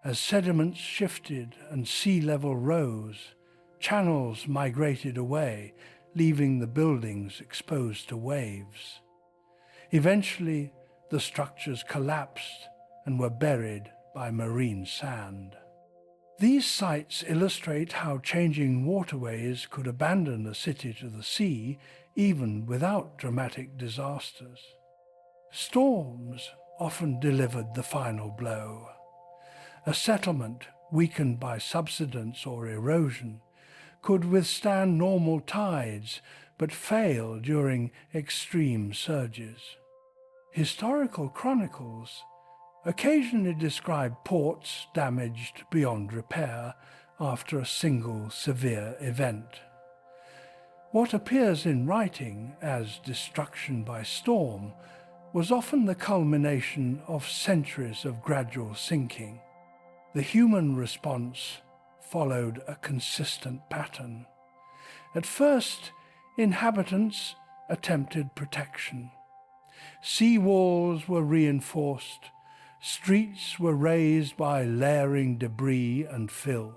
As sediments shifted and sea level rose, channels migrated away, leaving the buildings exposed to waves. Eventually, the structures collapsed and were buried by marine sand. These sites illustrate how changing waterways could abandon a city to the sea even without dramatic disasters. Storms often delivered the final blow. A settlement weakened by subsidence or erosion could withstand normal tides but fail during extreme surges. Historical chronicles occasionally describe ports damaged beyond repair after a single severe event. What appears in writing as destruction by storm was often the culmination of centuries of gradual sinking. The human response followed a consistent pattern. At first, inhabitants attempted protection. Sea walls were reinforced, streets were raised by layering debris and fill.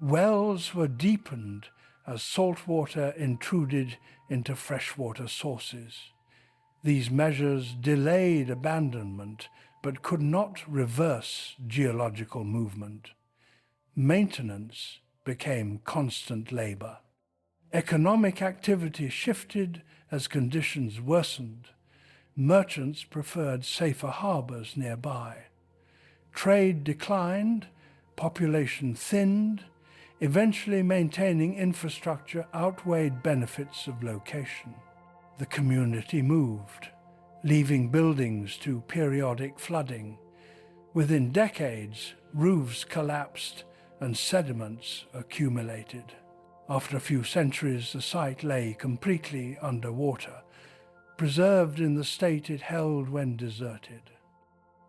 Wells were deepened as salt water intruded into freshwater sources. These measures delayed abandonment but could not reverse geological movement. Maintenance became constant labor. Economic activity shifted as conditions worsened. Merchants preferred safer harbors nearby. Trade declined, population thinned. Eventually, maintaining infrastructure outweighed benefits of location. The community moved, leaving buildings to periodic flooding. Within decades, roofs collapsed and sediments accumulated. After a few centuries, the site lay completely underwater, preserved in the state it held when deserted.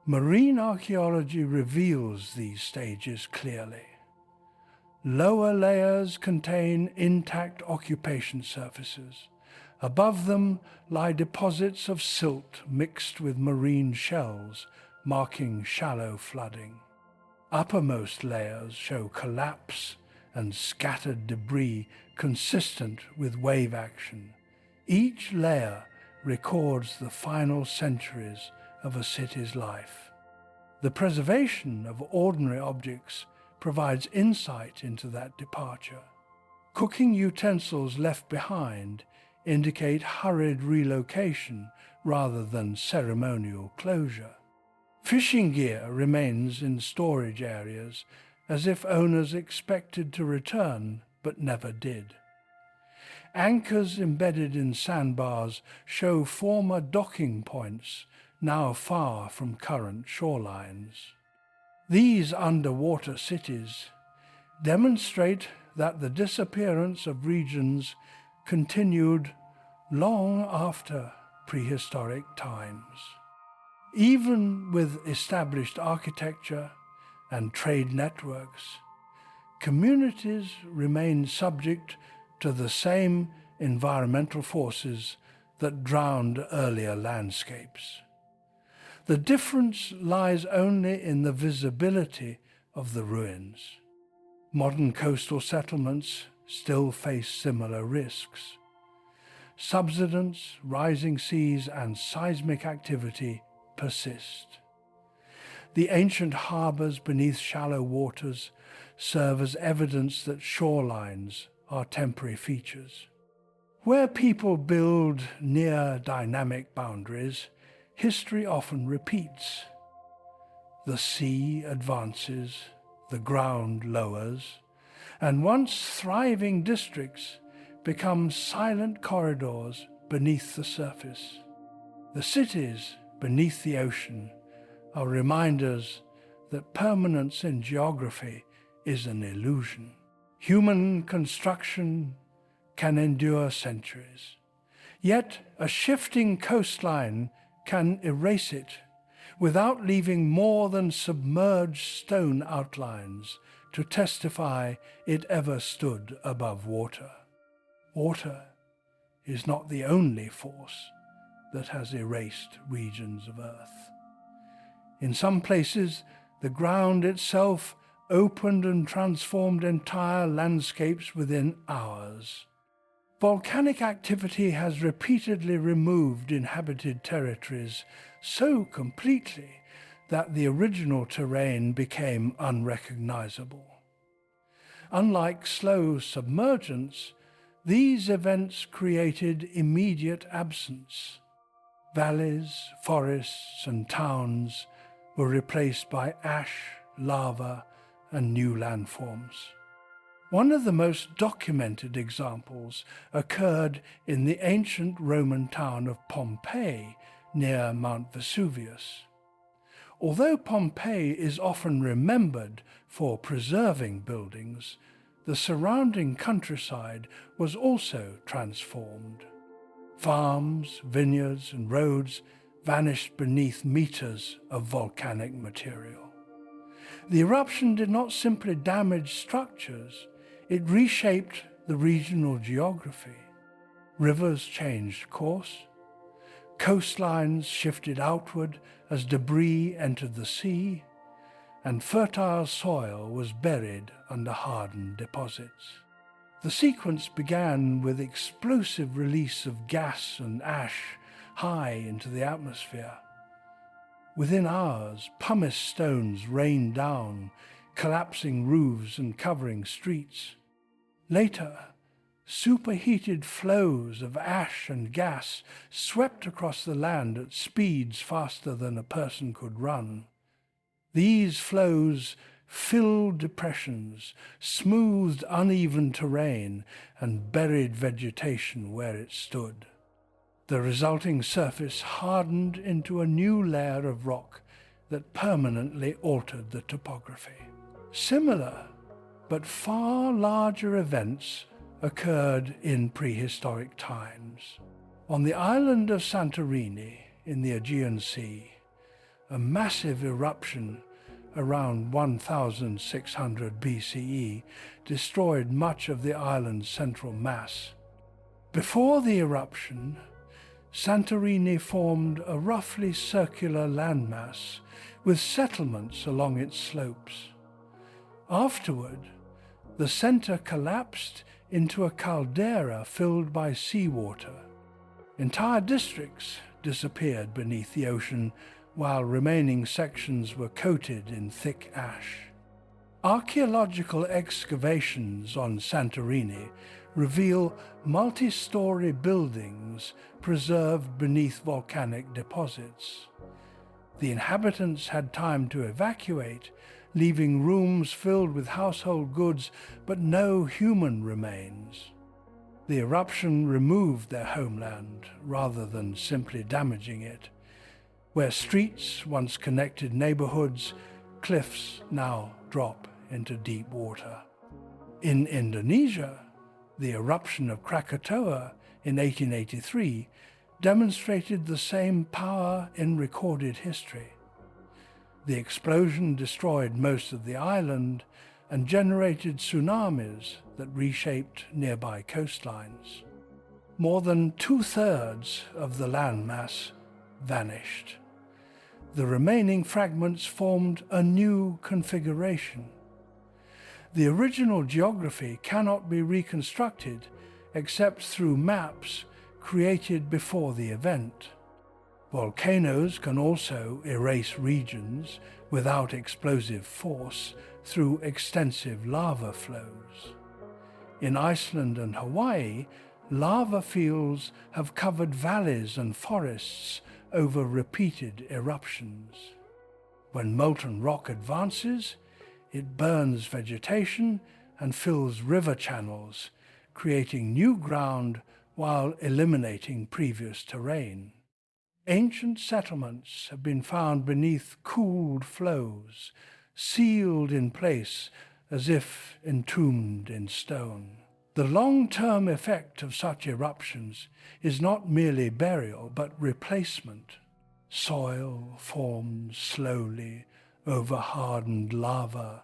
Marine archaeology reveals these stages clearly. Lower layers contain intact occupation surfaces. Above them lie deposits of silt mixed with marine shells, marking shallow flooding. Uppermost layers show collapse and scattered debris consistent with wave action. Each layer records the final centuries of a city's life. The preservation of ordinary objects provides insight into that departure. Cooking utensils left behind indicate hurried relocation rather than ceremonial closure. Fishing gear remains in storage areas as if owners expected to return but never did. Anchors embedded in sandbars show former docking points now far from current shorelines. These underwater cities demonstrate that the disappearance of regions continued long after prehistoric times. Even with established architecture and trade networks, communities remain subject to the same environmental forces that drowned earlier landscapes. The difference lies only in the visibility of the ruins. Modern coastal settlements still face similar risks. Subsidence, rising seas, and seismic activity persist. The ancient harbours beneath shallow waters serve as evidence that shorelines are temporary features. Where people build near dynamic boundaries, history often repeats. The sea advances, the ground lowers, and once thriving districts become silent corridors beneath the surface. The cities beneath the ocean are reminders that permanence in geography is an illusion. Human construction can endure centuries, yet a shifting coastline can erase it without leaving more than submerged stone outlines to testify it ever stood above water. Water is not the only force that has erased regions of Earth. In some places, the ground itself opened and transformed entire landscapes within hours. Volcanic activity has repeatedly removed inhabited territories so completely that the original terrain became unrecognizable. Unlike slow submergence, these events created immediate absence. Valleys, forests, and towns were replaced by ash, lava, and new landforms. One of the most documented examples occurred in the ancient Roman town of Pompeii near Mount Vesuvius. Although Pompeii is often remembered for preserving buildings, the surrounding countryside was also transformed. Farms, vineyards, and roads vanished beneath meters of volcanic material. The eruption did not simply damage structures, it reshaped the regional geography. Rivers changed course, coastlines shifted outward as debris entered the sea, and fertile soil was buried under hardened deposits. The sequence began with explosive release of gas and ash high into the atmosphere. Within hours, pumice stones rained down, collapsing roofs and covering streets. Later, superheated flows of ash and gas swept across the land at speeds faster than a person could run. These flows filled depressions, smoothed uneven terrain, and buried vegetation where it stood. The resulting surface hardened into a new layer of rock that permanently altered the topography. Similar, but far larger events occurred in prehistoric times. On the island of Santorini in the Aegean Sea, a massive eruption around 1600 BCE destroyed much of the island's central mass. Before the eruption, Santorini formed a roughly circular landmass with settlements along its slopes. Afterward, the center collapsed into a caldera filled by seawater. Entire districts disappeared beneath the ocean, while remaining sections were coated in thick ash. Archaeological excavations on Santorini reveal multi-story buildings preserved beneath volcanic deposits. The inhabitants had time to evacuate, leaving rooms filled with household goods, but no human remains. The eruption removed their homeland rather than simply damaging it. Where streets once connected neighborhoods, cliffs now drop into deep water. In Indonesia, the eruption of Krakatoa in 1883 demonstrated the same power in recorded history. The explosion destroyed most of the island, and generated tsunamis that reshaped nearby coastlines. More than 2/3 of the landmass vanished. The remaining fragments formed a new configuration. The original geography cannot be reconstructed except through maps created before the event. Volcanoes can also erase regions without explosive force through extensive lava flows. In Iceland and Hawaii, lava fields have covered valleys and forests over repeated eruptions. When molten rock advances, it burns vegetation and fills river channels, creating new ground while eliminating previous terrain. Ancient settlements have been found beneath cooled flows, sealed in place as if entombed in stone. The long-term effect of such eruptions is not merely burial, but replacement. Soil forms slowly over hardened lava,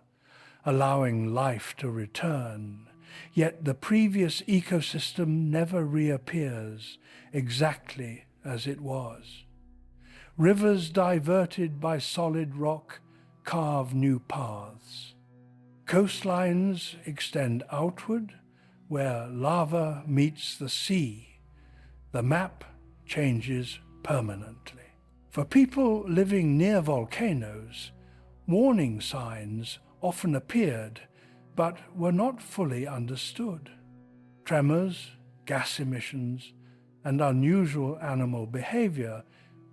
allowing life to return. Yet the previous ecosystem never reappears exactly as it was. Rivers diverted by solid rock carve new paths. Coastlines extend outward where lava meets the sea. The map changes permanently. For people living near volcanoes, warning signs often appeared but were not fully understood. Tremors, gas emissions, and unusual animal behavior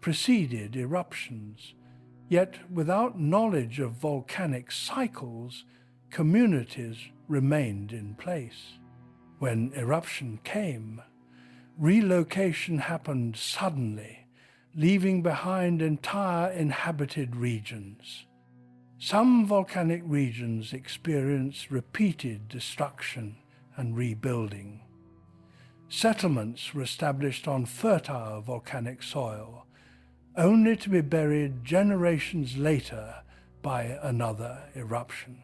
preceded eruptions. Yet without knowledge of volcanic cycles, communities remained in place. When eruption came, relocation happened suddenly, leaving behind entire inhabited regions. Some volcanic regions experienced repeated destruction and rebuilding. Settlements were established on fertile volcanic soil, only to be buried generations later by another eruption.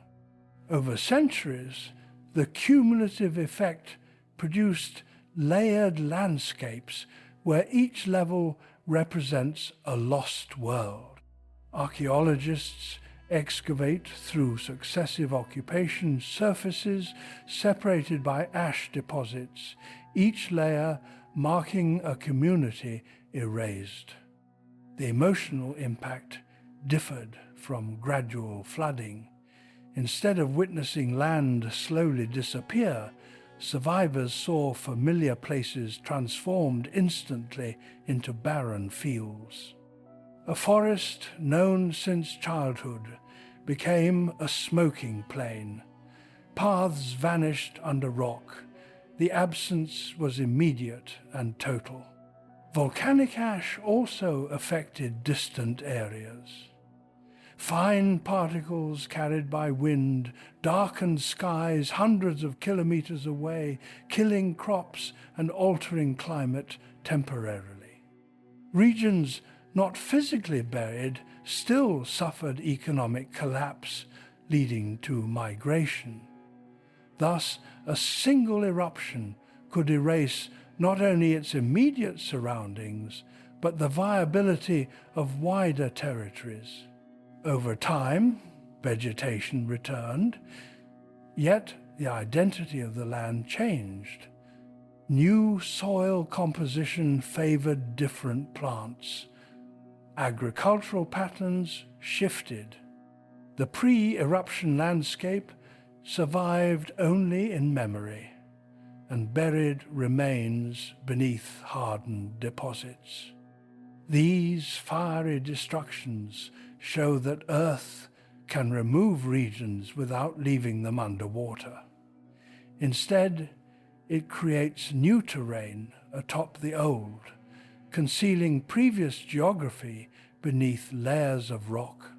Over centuries, the cumulative effect produced layered landscapes where each level represents a lost world. Archaeologists excavate through successive occupation surfaces separated by ash deposits, each layer marking a community erased. The emotional impact differed from gradual flooding. Instead of witnessing land slowly disappear, survivors saw familiar places transformed instantly into barren fields. A forest known since childhood became a smoking plain. Paths vanished under rock. The absence was immediate and total. Volcanic ash also affected distant areas. Fine particles carried by wind darkened skies hundreds of kilometers away, killing crops and altering climate temporarily. Regions not physically buried still suffered economic collapse, leading to migration. Thus, a single eruption could erase not only its immediate surroundings, but the viability of wider territories. Over time, vegetation returned, yet the identity of the land changed. New soil composition favored different plants. Agricultural patterns shifted. The pre-eruption landscape survived only in memory, and buried remains beneath hardened deposits. These fiery destructions show that Earth can remove regions without leaving them underwater. Instead, it creates new terrain atop the old, concealing previous geography beneath layers of rock.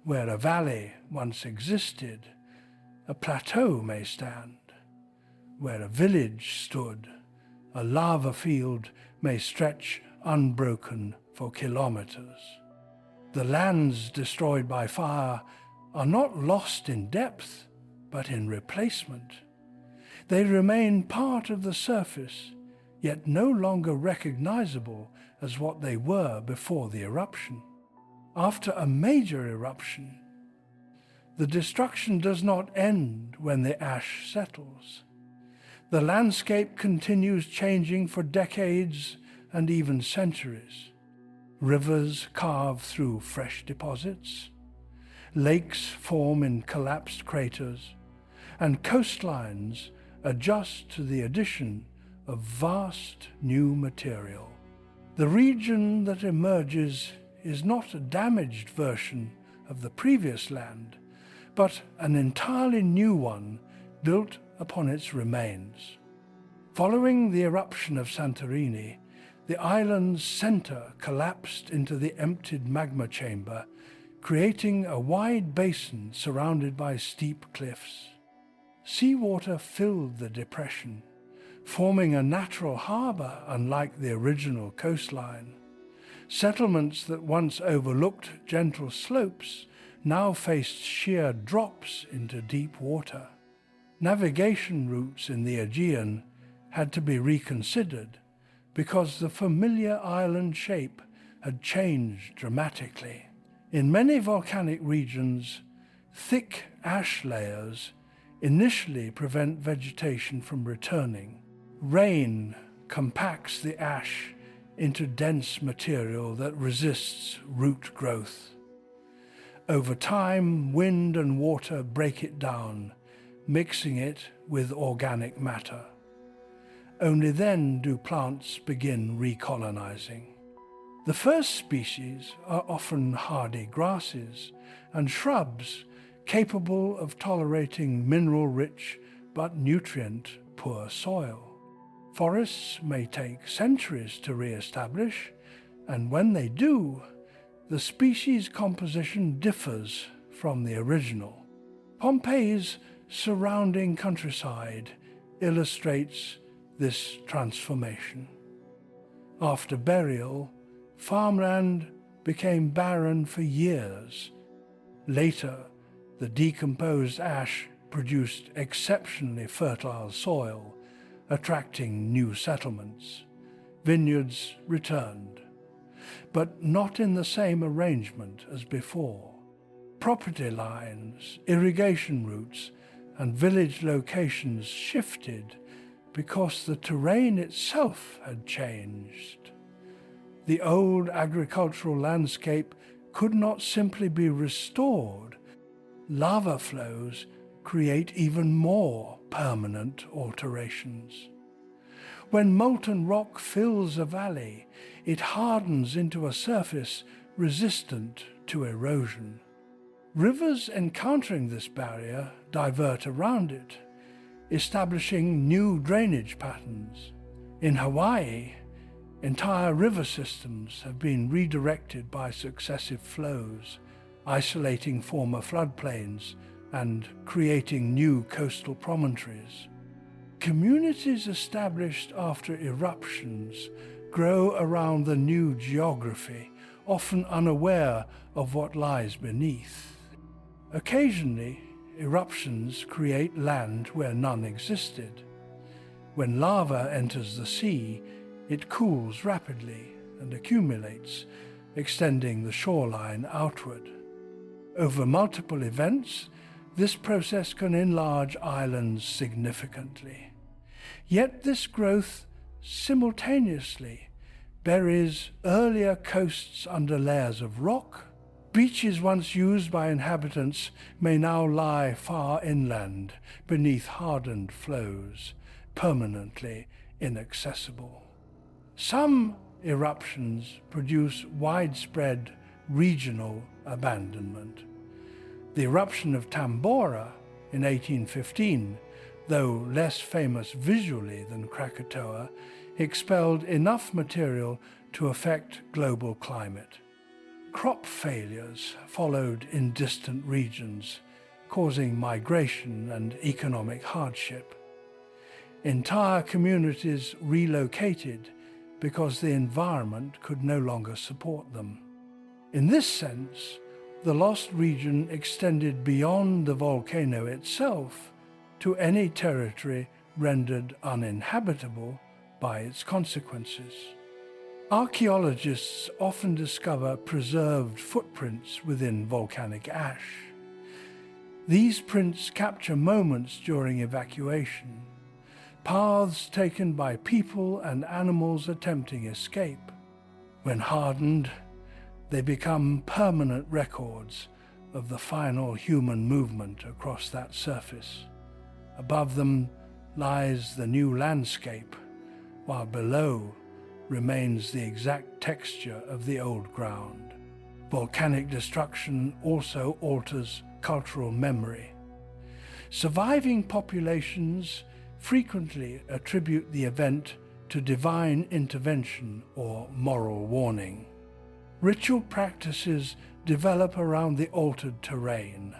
Where a valley once existed, a plateau may stand. Where a village stood, a lava field may stretch unbroken for kilometers. The lands destroyed by fire are not lost in depth, but in replacement. They remain part of the surface, yet no longer recognizable as what they were before the eruption. After a major eruption, the destruction does not end when the ash settles. The landscape continues changing for decades and even centuries. Rivers carve through fresh deposits, lakes form in collapsed craters, and coastlines adjust to the addition of vast new material. The region that emerges is not a damaged version of the previous land, but an entirely new one built upon its remains. Following the eruption of Santorini, the island's center collapsed into the emptied magma chamber, creating a wide basin surrounded by steep cliffs. Seawater filled the depression, forming a natural harbor unlike the original coastline. Settlements that once overlooked gentle slopes now faced sheer drops into deep water. Navigation routes in the Aegean had to be reconsidered because the familiar island shape had changed dramatically. In many volcanic regions, thick ash layers initially prevent vegetation from returning. Rain compacts the ash into dense material that resists root growth. Over time, wind and water break it down, mixing it with organic matter. Only then do plants begin recolonizing. The first species are often hardy grasses and shrubs capable of tolerating mineral-rich but nutrient-poor soil. Forests may take centuries to re-establish, and when they do, the species composition differs from the original. Pompeii's surrounding countryside illustrates this transformation. After burial, farmland became barren for years. Later, the decomposed ash produced exceptionally fertile soil, attracting new settlements. Vineyards returned, but not in the same arrangement as before. Property lines, irrigation routes, and village locations shifted because the terrain itself had changed. The old agricultural landscape could not simply be restored. Lava flows create even more permanent alterations. When molten rock fills a valley, it hardens into a surface resistant to erosion. Rivers encountering this barrier divert around it, establishing new drainage patterns. In Hawaii, entire river systems have been redirected by successive flows, isolating former floodplains and creating new coastal promontories. Communities established after eruptions grow around the new geography, often unaware of what lies beneath. Occasionally, eruptions create land where none existed. When lava enters the sea, it cools rapidly and accumulates, extending the shoreline outward. Over multiple events, this process can enlarge islands significantly. Yet this growth simultaneously buries earlier coasts under layers of rock. Beaches once used by inhabitants may now lie far inland beneath hardened flows, permanently inaccessible. Some eruptions produce widespread regional abandonment. The eruption of Tambora in 1815, though less famous visually than Krakatoa, expelled enough material to affect global climate. Crop failures followed in distant regions, causing migration and economic hardship. Entire communities relocated because the environment could no longer support them. In this sense, the lost region extended beyond the volcano itself to any territory rendered uninhabitable by its consequences. Archaeologists often discover preserved footprints within volcanic ash. These prints capture moments during evacuation, paths taken by people and animals attempting escape. When hardened, they become permanent records of the final human movement across that surface. Above them lies the new landscape, while below remains the exact texture of the old ground. Volcanic destruction also alters cultural memory. Surviving populations frequently attribute the event to divine intervention or moral warning. Ritual practices develop around the altered terrain,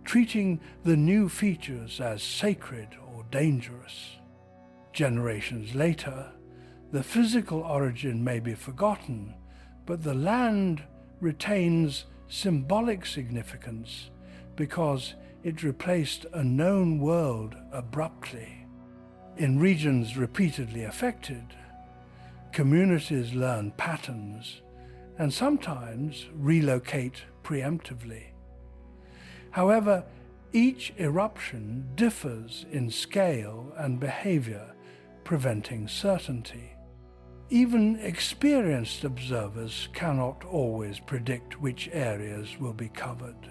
treating the new features as sacred or dangerous. Generations later, the physical origin may be forgotten, but the land retains symbolic significance because it replaced a known world abruptly. In regions repeatedly affected, communities learn patterns and sometimes relocate preemptively. However, each eruption differs in scale and behavior, preventing certainty. Even experienced observers cannot always predict which areas will be covered.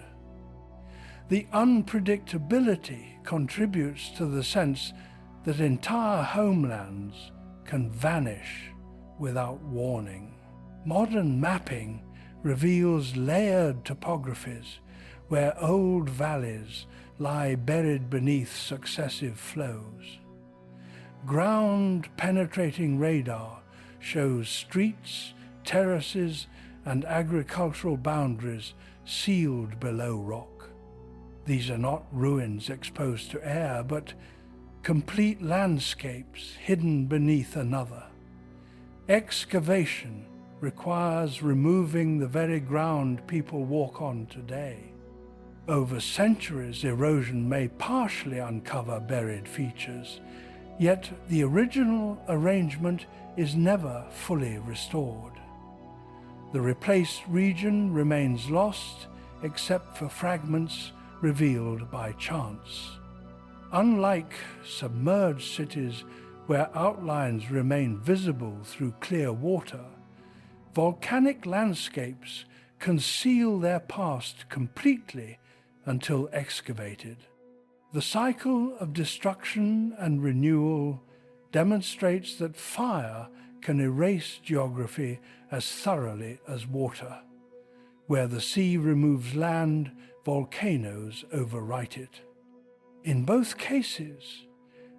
The unpredictability contributes to the sense that entire homelands can vanish without warning. Modern mapping reveals layered topographies where old valleys lie buried beneath successive flows. Ground-penetrating radar shows streets, terraces, and agricultural boundaries sealed below rock. These are not ruins exposed to air, but complete landscapes hidden beneath another. Excavation requires removing the very ground people walk on today. Over centuries, erosion may partially uncover buried features, yet the original arrangement is never fully restored. The replaced region remains lost except for fragments revealed by chance. Unlike submerged cities where outlines remain visible through clear water, volcanic landscapes conceal their past completely until excavated. The cycle of destruction and renewal demonstrates that fire can erase geography as thoroughly as water. Where the sea removes land, volcanoes overwrite it. In both cases,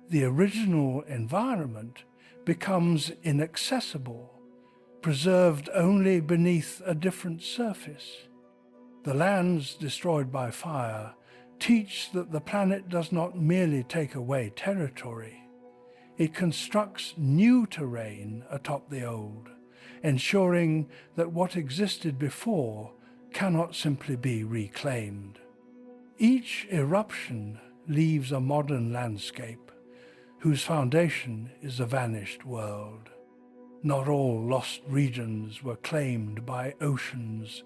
the original environment becomes inaccessible, preserved only beneath a different surface. The lands destroyed by fire teach that the planet does not merely take away territory. It constructs new terrain atop the old, ensuring that what existed before cannot simply be reclaimed. Each eruption leaves a modern landscape whose foundation is a vanished world. Not all lost regions were claimed by oceans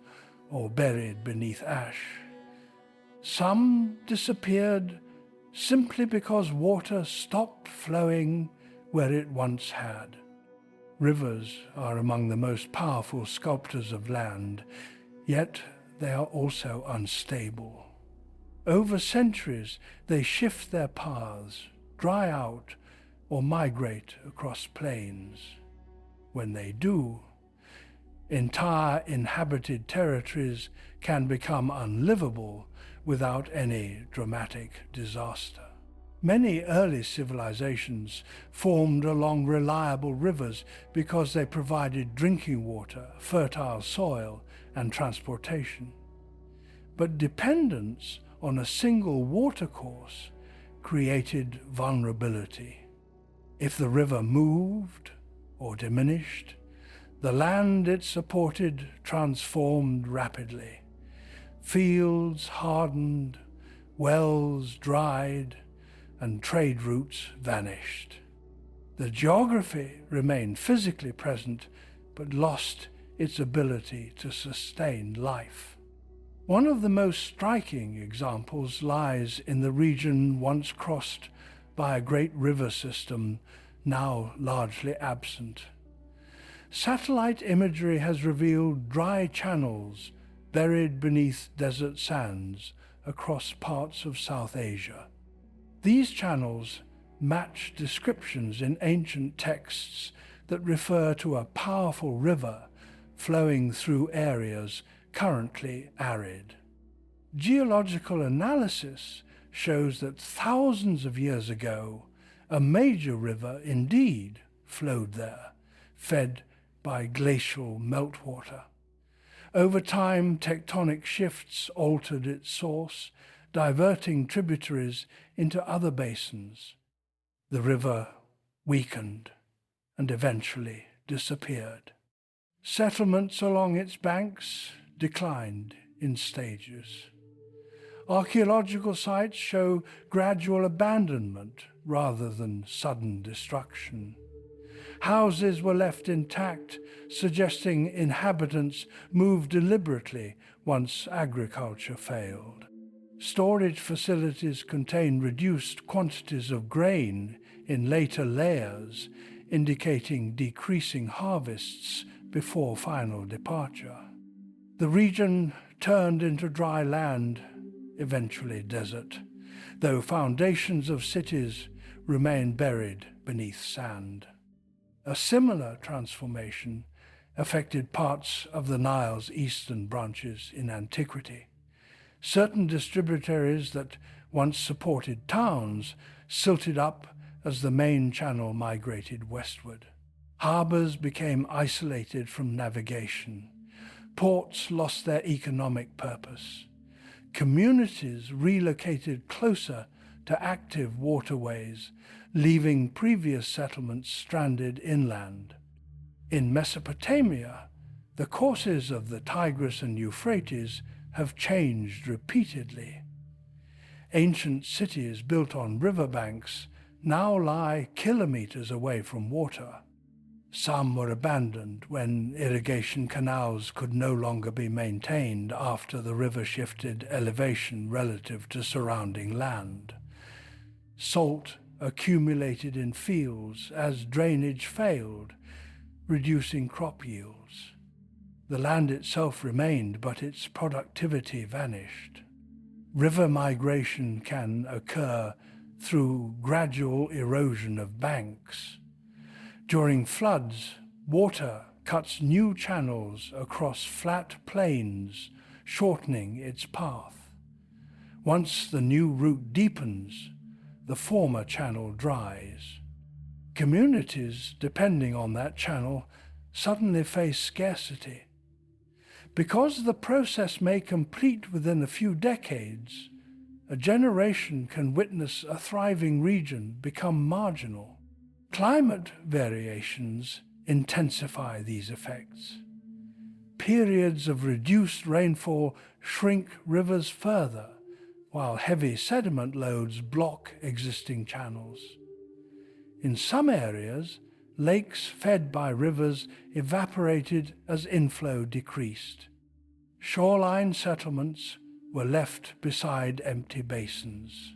or buried beneath ash. Some disappeared simply because water stopped flowing where it once had. Rivers are among the most powerful sculptors of land, yet they are also unstable. Over centuries, they shift their paths, dry out, or migrate across plains. When they do, entire inhabited territories can become unlivable without any dramatic disaster. Many early civilizations formed along reliable rivers because they provided drinking water, fertile soil, and transportation. But dependence on a single watercourse created vulnerability. If the river moved or diminished, the land it supported transformed rapidly. Fields hardened, wells dried, and trade routes vanished. The geography remained physically present, but lost its ability to sustain life. One of the most striking examples lies in the region once crossed by a great river system, now largely absent. Satellite imagery has revealed dry channels buried beneath desert sands across parts of South Asia. These channels match descriptions in ancient texts that refer to a powerful river flowing through areas currently arid. Geological analysis shows that thousands of years ago, a major river indeed flowed there, fed by glacial meltwater. Over time, tectonic shifts altered its source, diverting tributaries into other basins. The river weakened and eventually disappeared. Settlements along its banks declined in stages. Archaeological sites show gradual abandonment rather than sudden destruction. Houses were left intact, suggesting inhabitants moved deliberately once agriculture failed. Storage facilities contain reduced quantities of grain in later layers, indicating decreasing harvests before final departure. The region turned into dry land, eventually desert, though foundations of cities remain buried beneath sand. A similar transformation affected parts of the Nile's eastern branches in antiquity. Certain distributaries that once supported towns silted up as the main channel migrated westward. Harbors became isolated from navigation. Ports lost their economic purpose. Communities relocated closer to active waterways, leaving previous settlements stranded inland. In Mesopotamia, the courses of the Tigris and Euphrates have changed repeatedly. Ancient cities built on riverbanks now lie kilometers away from water. Some were abandoned when irrigation canals could no longer be maintained after the river shifted elevation relative to surrounding land. Salt accumulated in fields as drainage failed, reducing crop yields. The land itself remained, but its productivity vanished. River migration can occur through gradual erosion of banks. During floods, water cuts new channels across flat plains, shortening its path. Once the new route deepens, the former channel dries. Communities depending on that channel suddenly face scarcity. Because the process may complete within a few decades, a generation can witness a thriving region become marginal. Climate variations intensify these effects. Periods of reduced rainfall shrink rivers further, while heavy sediment loads block existing channels. In some areas, lakes fed by rivers evaporated as inflow decreased. Shoreline settlements were left beside empty basins.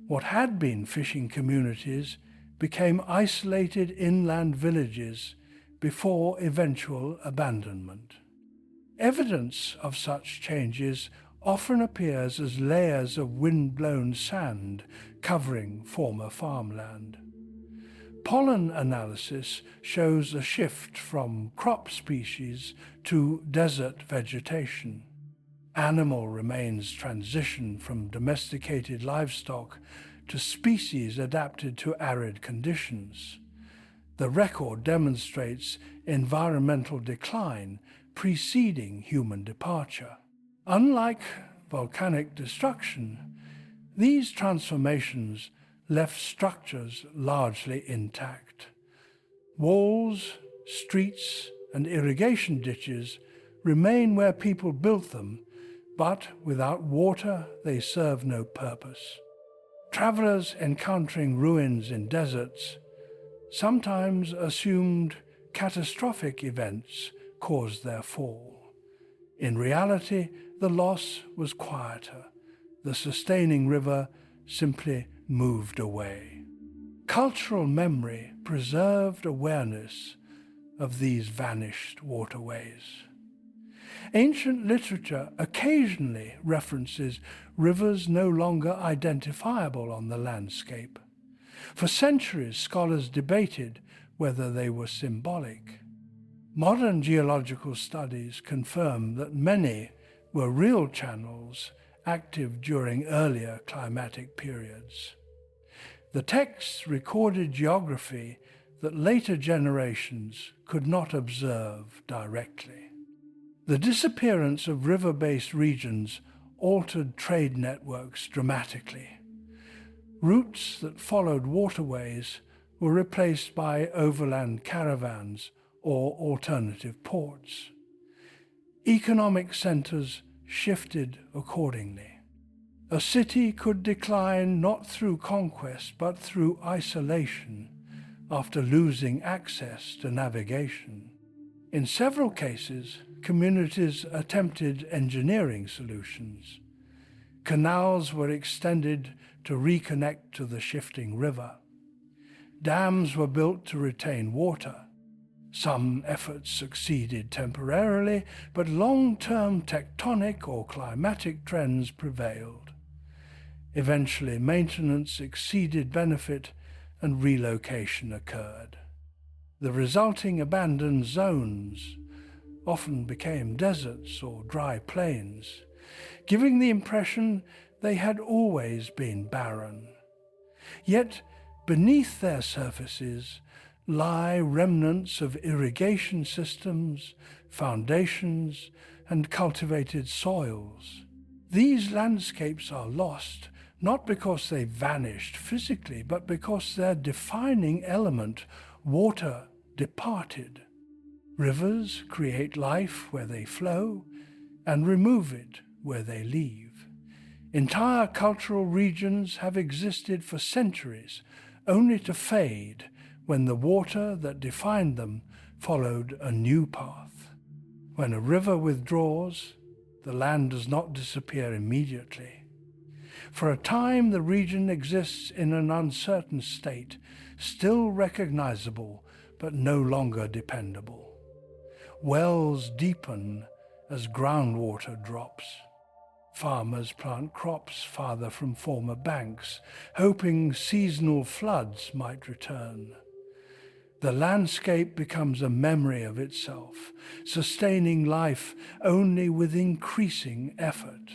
What had been fishing communities became isolated inland villages before eventual abandonment. Evidence of such changes often appears as layers of wind-blown sand covering former farmland. Pollen analysis shows a shift from crop species to desert vegetation. Animal remains transition from domesticated livestock to species adapted to arid conditions. The record demonstrates environmental decline preceding human departure. Unlike volcanic destruction, these transformations left structures largely intact. Walls, streets, and irrigation ditches remain where people built them, but without water they serve no purpose. Travelers encountering ruins in deserts sometimes assumed catastrophic events caused their fall. In reality, the loss was quieter. The sustaining river simply moved away. Cultural memory preserved awareness of these vanished waterways. Ancient literature occasionally references rivers no longer identifiable on the landscape. For centuries, scholars debated whether they were symbolic. Modern geological studies confirm that many were real channels active during earlier climatic periods. The texts recorded geography that later generations could not observe directly. The disappearance of river-based regions altered trade networks dramatically. Routes that followed waterways were replaced by overland caravans or alternative ports. Economic centers shifted accordingly. A city could decline not through conquest but through isolation after losing access to navigation. In several cases, communities attempted engineering solutions. Canals were extended to reconnect to the shifting river. Dams were built to retain water. Some efforts succeeded temporarily, but long-term tectonic or climatic trends prevailed. Eventually, maintenance exceeded benefit and relocation occurred. The resulting abandoned zones often became deserts or dry plains, giving the impression they had always been barren. Yet, beneath their surfaces lie remnants of irrigation systems, foundations, and cultivated soils. These landscapes are lost not because they vanished physically, but because their defining element, water, departed. Rivers create life where they flow and remove it where they leave. Entire cultural regions have existed for centuries, only to fade when the water that defined them followed a new path. When a river withdraws, the land does not disappear immediately. For a time, the region exists in an uncertain state, still recognizable but no longer dependable. Wells deepen as groundwater drops. Farmers plant crops farther from former banks, hoping seasonal floods might return. The landscape becomes a memory of itself, sustaining life only with increasing effort.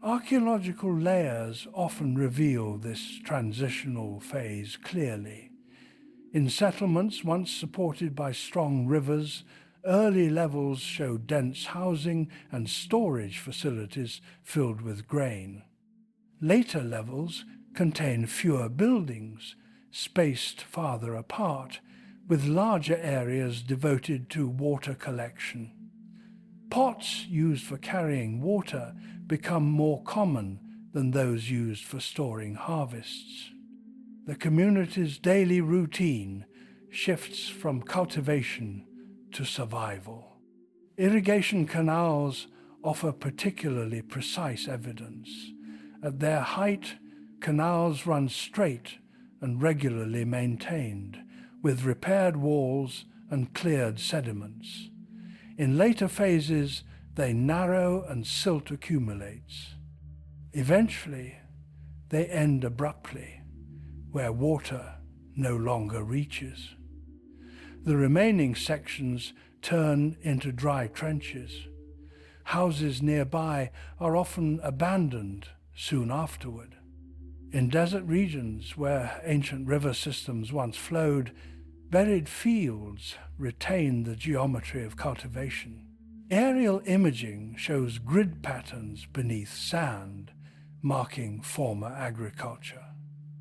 Archaeological layers often reveal this transitional phase clearly. In settlements once supported by strong rivers, early levels show dense housing and storage facilities filled with grain. Later levels contain fewer buildings, spaced farther apart, with larger areas devoted to water collection. Pots used for carrying water become more common than those used for storing harvests. The community's daily routine shifts from cultivation to survival. Irrigation canals offer particularly precise evidence. At their height, canals run straight and regularly maintained, with repaired walls and cleared sediments. In later phases, they narrow and silt accumulates. Eventually, they end abruptly, where water no longer reaches. The remaining sections turn into dry trenches. Houses nearby are often abandoned soon afterward. In desert regions where ancient river systems once flowed, buried fields retain the geometry of cultivation. Aerial imaging shows grid patterns beneath sand, marking former agriculture.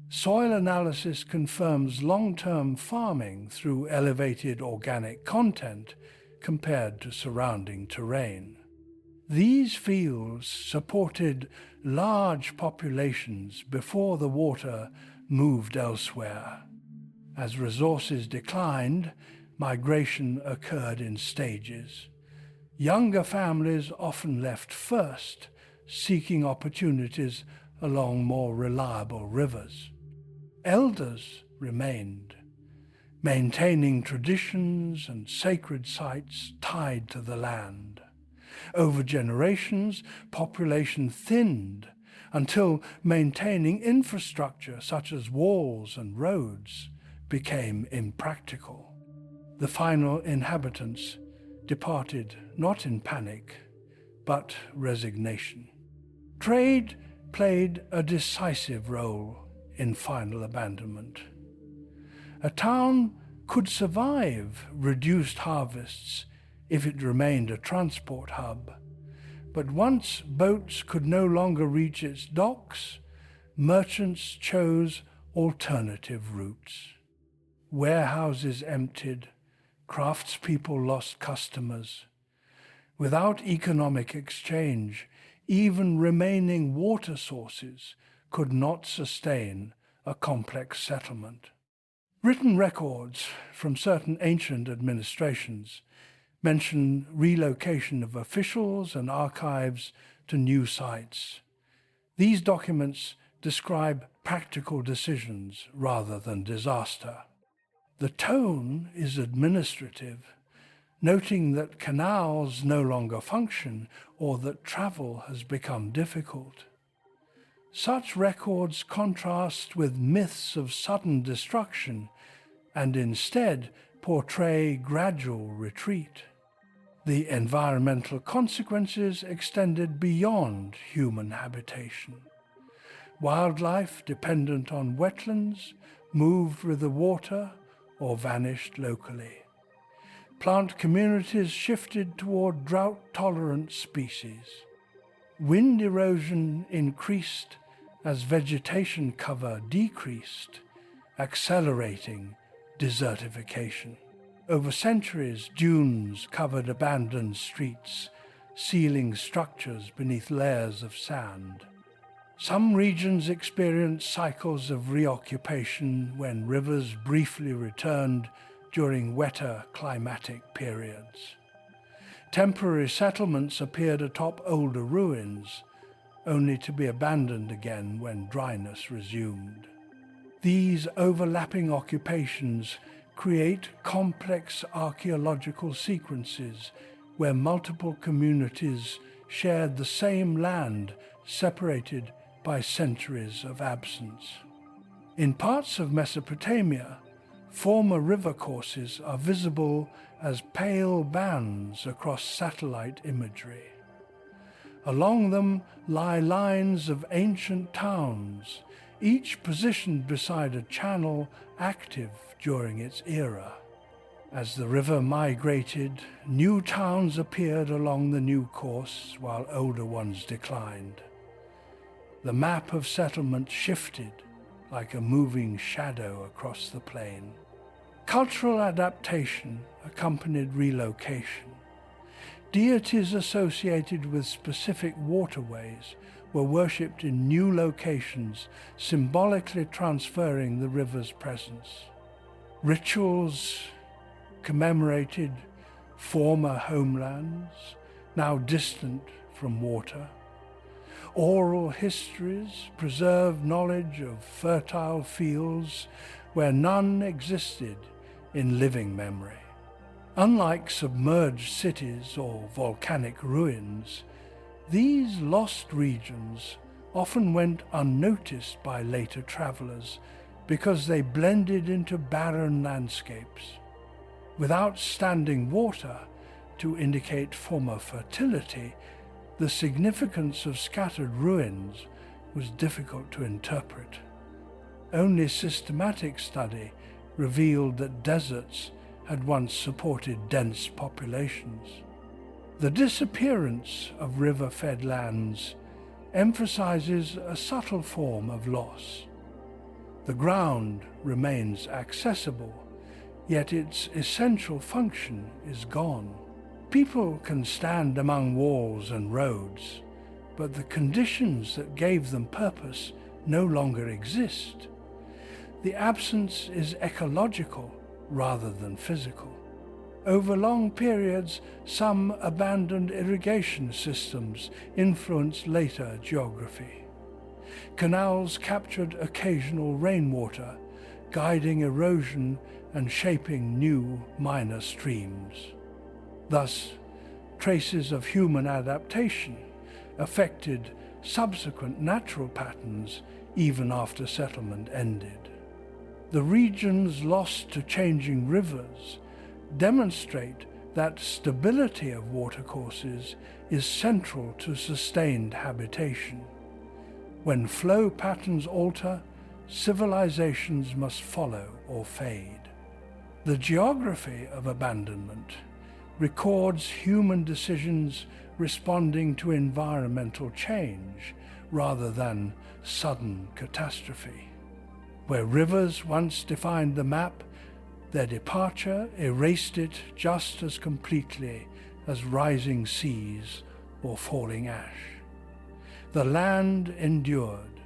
Soil analysis confirms long-term farming through elevated organic content compared to surrounding terrain. These fields supported large populations before the water moved elsewhere. As resources declined, migration occurred in stages. Younger families often left first, seeking opportunities along more reliable rivers. Elders remained, maintaining traditions and sacred sites tied to the land. Over generations, population thinned until maintaining infrastructure such as walls and roads became impractical. The final inhabitants departed not in panic, but resignation. Trade played a decisive role in final abandonment. A town could survive reduced harvests if it remained a transport hub, but once boats could no longer reach its docks, merchants chose alternative routes. Warehouses emptied, craftspeople lost customers. Without economic exchange, even remaining water sources could not sustain a complex settlement. Written records from certain ancient administrations mention relocation of officials and archives to new sites. These documents describe practical decisions rather than disaster. The tone is administrative, noting that canals no longer function or that travel has become difficult. Such records contrast with myths of sudden destruction and instead portray gradual retreat. The environmental consequences extended beyond human habitation. Wildlife dependent on wetlands moved with the water or vanished locally. Plant communities shifted toward drought-tolerant species. Wind erosion increased as vegetation cover decreased, accelerating desertification. Over centuries, dunes covered abandoned streets, sealing structures beneath layers of sand. Some regions experienced cycles of reoccupation when rivers briefly returned during wetter climatic periods. Temporary settlements appeared atop older ruins, only to be abandoned again when dryness resumed. These overlapping occupations create complex archaeological sequences where multiple communities shared the same land, separated by centuries of absence. In parts of Mesopotamia, former river courses are visible as pale bands across satellite imagery. Along them lie lines of ancient towns, each positioned beside a channel active during its era. As the river migrated, new towns appeared along the new course while older ones declined. The map of settlement shifted like a moving shadow across the plain. Cultural adaptation accompanied relocation. Deities associated with specific waterways were worshipped in new locations, symbolically transferring the river's presence. Rituals commemorated former homelands, now distant from water. Oral histories preserve knowledge of fertile fields where none existed in living memory. Unlike submerged cities or volcanic ruins, these lost regions often went unnoticed by later travelers because they blended into barren landscapes. Without standing water to indicate former fertility, the significance of scattered ruins was difficult to interpret. Only systematic study revealed that deserts had once supported dense populations. The disappearance of river-fed lands emphasizes a subtle form of loss. The ground remains accessible, yet its essential function is gone. People can stand among walls and roads, but the conditions that gave them purpose no longer exist. The absence is ecological rather than physical. Over long periods, some abandoned irrigation systems influenced later geography. Canals captured occasional rainwater, guiding erosion and shaping new minor streams. Thus, traces of human adaptation affected subsequent natural patterns even after settlement ended. The regions lost to changing rivers demonstrate that stability of watercourses is central to sustained habitation. When flow patterns alter, civilizations must follow or fade. The geography of abandonment records human decisions responding to environmental change rather than sudden catastrophe. Where rivers once defined the map, their departure erased it just as completely as rising seas or falling ash. The land endured,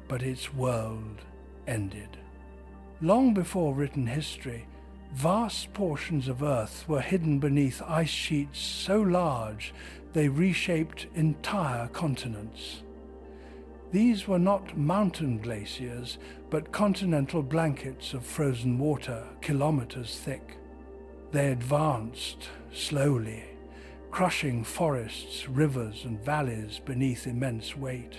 but its world ended. Long before written history, vast portions of Earth were hidden beneath ice sheets so large they reshaped entire continents. These were not mountain glaciers, but continental blankets of frozen water, kilometers thick. They advanced slowly, crushing forests, rivers, and valleys beneath immense weight.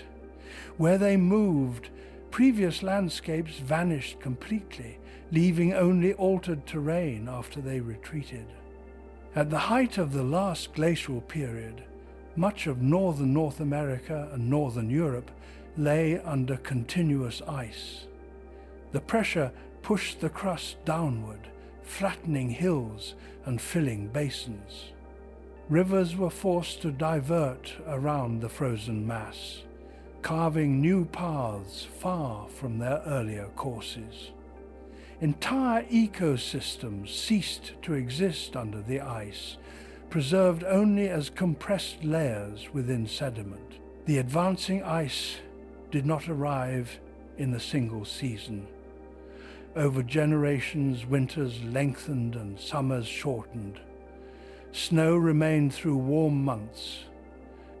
Where they moved, previous landscapes vanished completely, leaving only altered terrain after they retreated. At the height of the last glacial period, much of northern North America and northern Europe lay under continuous ice. The pressure pushed the crust downward, flattening hills and filling basins. Rivers were forced to divert around the frozen mass, carving new paths far from their earlier courses. Entire ecosystems ceased to exist under the ice, preserved only as compressed layers within sediment. The advancing ice did not arrive in a single season. Over generations, winters lengthened and summers shortened. Snow remained through warm months,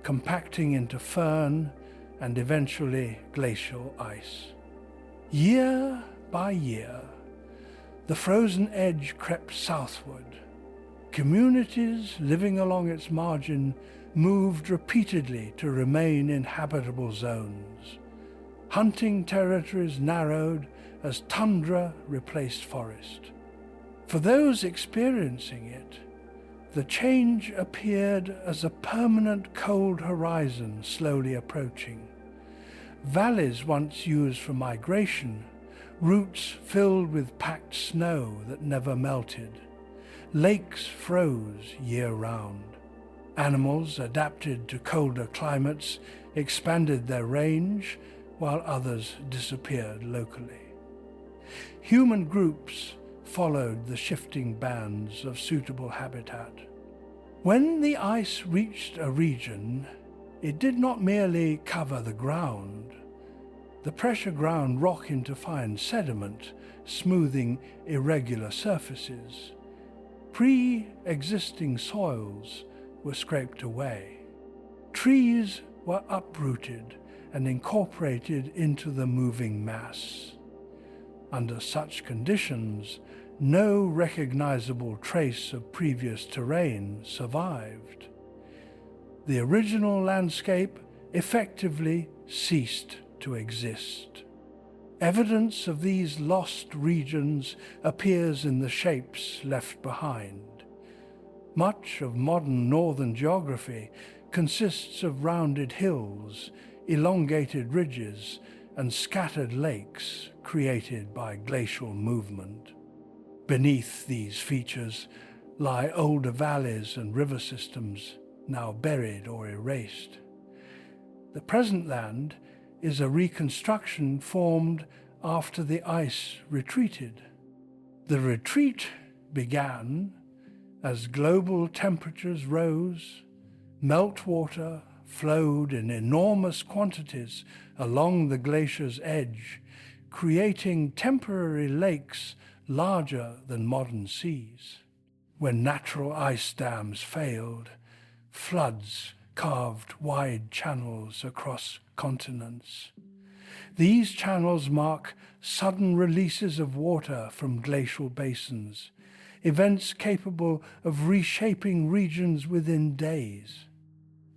compacting into firn and eventually glacial ice. Year by year, the frozen edge crept southward. Communities living along its margin moved repeatedly to remain in habitable zones. Hunting territories narrowed as tundra replaced forest. For those experiencing it, the change appeared as a permanent cold horizon slowly approaching. Valleys once used for migration, routes filled with packed snow that never melted. Lakes froze year-round. Animals adapted to colder climates expanded their range, while others disappeared locally. Human groups followed the shifting bands of suitable habitat. When the ice reached a region, it did not merely cover the ground. The pressure ground rock into fine sediment, smoothing irregular surfaces. Pre-existing soils were scraped away. Trees were uprooted and incorporated into the moving mass. Under such conditions, no recognizable trace of previous terrain survived. The original landscape effectively ceased to exist. Evidence of these lost regions appears in the shapes left behind. Much of modern northern geography consists of rounded hills, elongated ridges, and scattered lakes created by glacial movement. Beneath these features lie older valleys and river systems now buried or erased. The present land is a reconstruction formed after the ice retreated. The retreat began As global temperatures rose, meltwater flowed in enormous quantities along the glacier's edge, creating temporary lakes larger than modern seas. When natural ice dams failed, floods carved wide channels across continents. These channels mark sudden releases of water from glacial basins, events capable of reshaping regions within days.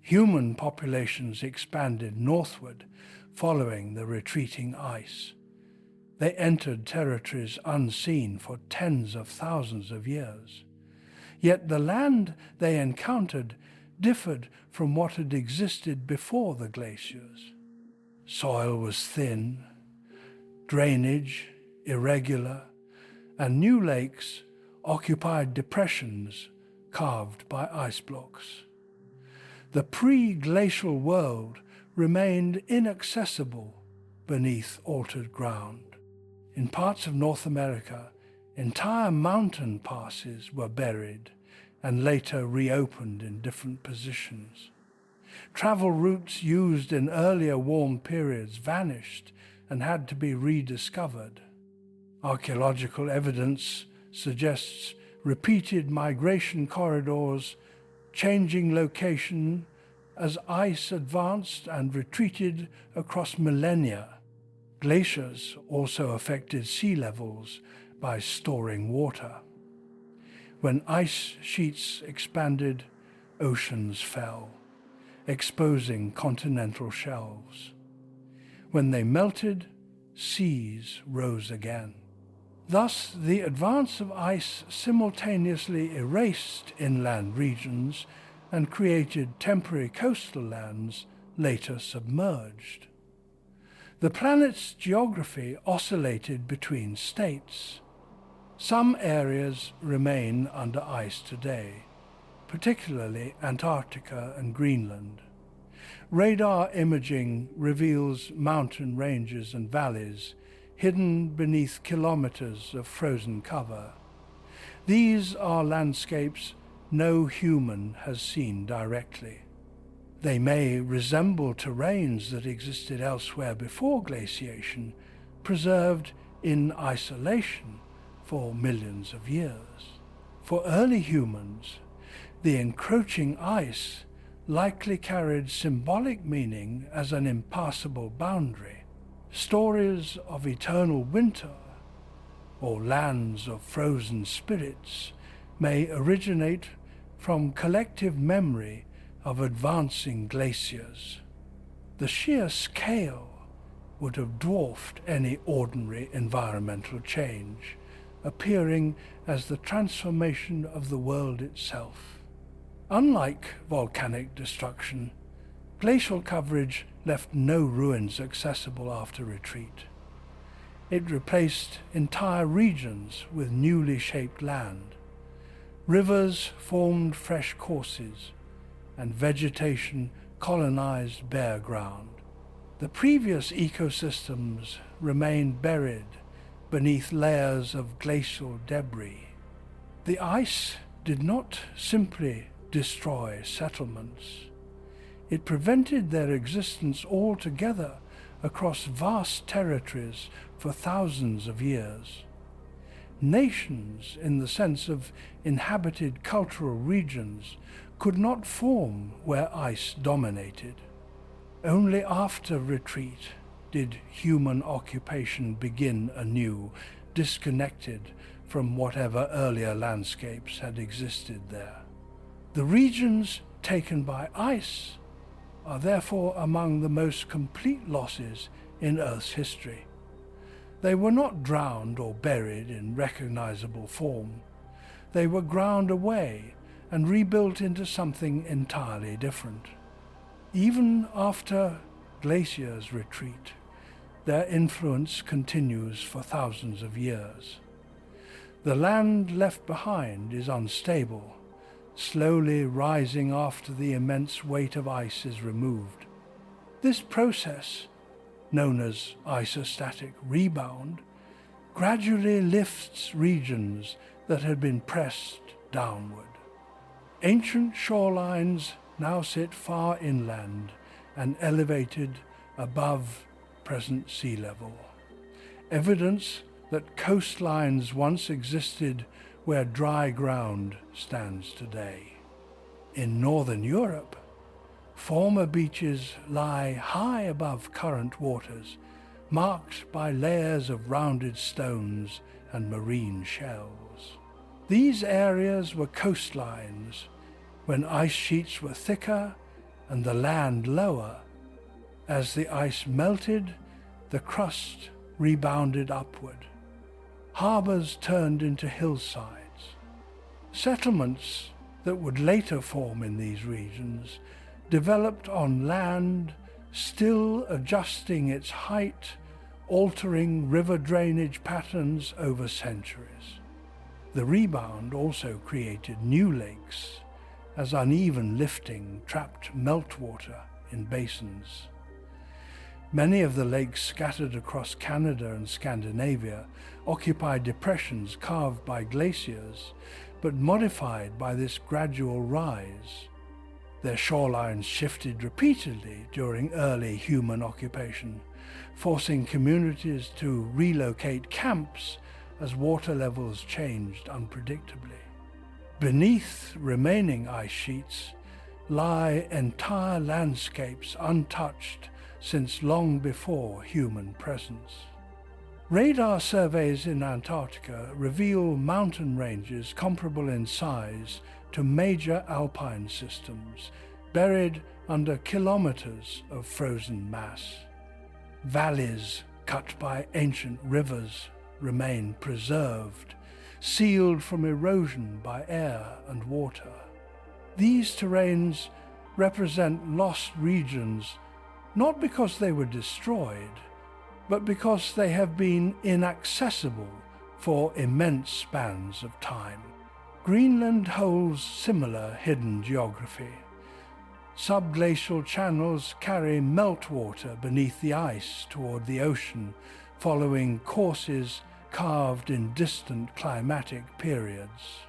Human populations expanded northward following the retreating ice. They entered territories unseen for tens of thousands of years. Yet the land they encountered differed from what had existed before the glaciers. Soil was thin, drainage irregular, and new lakes occupied depressions carved by ice blocks. The pre-glacial world remained inaccessible beneath altered ground. In parts of North America, entire mountain passes were buried and later reopened in different positions. Travel routes used in earlier warm periods vanished and had to be rediscovered. Archaeological evidence suggests repeated migration corridors, changing location as ice advanced and retreated across millennia. Glaciers also affected sea levels by storing water. When ice sheets expanded, oceans fell, exposing continental shelves. When they melted, seas rose again. Thus, the advance of ice simultaneously erased inland regions and created temporary coastal lands later submerged. The planet's geography oscillated between states. Some areas remain under ice today, particularly Antarctica and Greenland. Radar imaging reveals mountain ranges and valleys hidden beneath kilometers of frozen cover. These are landscapes no human has seen directly. They may resemble terrains that existed elsewhere before glaciation, preserved in isolation for millions of years. For early humans, the encroaching ice likely carried symbolic meaning as an impassable boundary. Stories of eternal winter or lands of frozen spirits may originate from collective memory of advancing glaciers. The sheer scale would have dwarfed any ordinary environmental change, appearing as the transformation of the world itself. Unlike volcanic destruction, glacial coverage left no ruins accessible after retreat. It replaced entire regions with newly shaped land. Rivers formed fresh courses, and vegetation colonized bare ground. The previous ecosystems remained buried beneath layers of glacial debris. The ice did not simply destroy settlements. It prevented their existence altogether across vast territories for thousands of years. Nations, in the sense of inhabited cultural regions, could not form where ice dominated. Only after retreat did human occupation begin anew, disconnected from whatever earlier landscapes had existed there. The regions taken by ice are therefore among the most complete losses in Earth's history. They were not drowned or buried in recognizable form. They were ground away and rebuilt into something entirely different. Even after glaciers retreat, their influence continues for thousands of years. The land left behind is unstable, slowly rising after the immense weight of ice is removed. This process, known as isostatic rebound, gradually lifts regions that had been pressed downward. Ancient shorelines now sit far inland and elevated above present sea level. Evidence that coastlines once existed where dry ground stands today. In northern Europe, former beaches lie high above current waters, marked by layers of rounded stones and marine shells. These areas were coastlines when ice sheets were thicker and the land lower. As the ice melted, the crust rebounded upward. Harbours turned into hillsides. Settlements that would later form in these regions developed on land still adjusting its height, altering river drainage patterns over centuries. The rebound also created new lakes, as uneven lifting trapped meltwater in basins. Many of the lakes scattered across Canada and Scandinavia occupy depressions carved by glaciers, but modified by this gradual rise. Their shorelines shifted repeatedly during early human occupation, forcing communities to relocate camps as water levels changed unpredictably. Beneath remaining ice sheets lie entire landscapes untouched since long before human presence. Radar surveys in Antarctica reveal mountain ranges comparable in size to major alpine systems, buried under kilometers of frozen mass. Valleys cut by ancient rivers remain preserved, sealed from erosion by air and water. These terrains represent lost regions not because they were destroyed, but because they have been inaccessible for immense spans of time. Greenland holds similar hidden geography. Subglacial channels carry meltwater beneath the ice toward the ocean, following courses carved in distant climatic periods.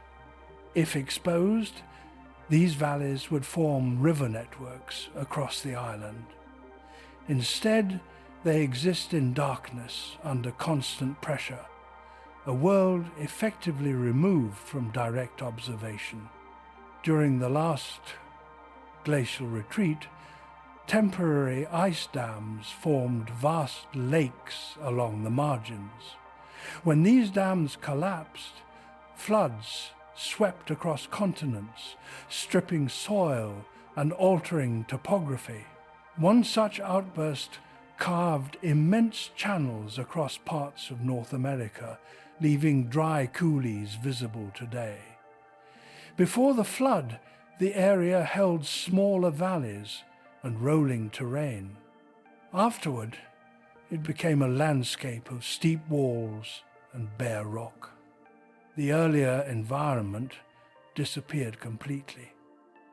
If exposed, these valleys would form river networks across the island. Instead, they exist in darkness under constant pressure, a world effectively removed from direct observation. During the last glacial retreat, temporary ice dams formed vast lakes along the margins. When these dams collapsed, floods swept across continents, stripping soil and altering topography. One such outburst carved immense channels across parts of North America, leaving dry coulees visible today. Before the flood, the area held smaller valleys and rolling terrain. Afterward, it became a landscape of steep walls and bare rock. The earlier environment disappeared completely.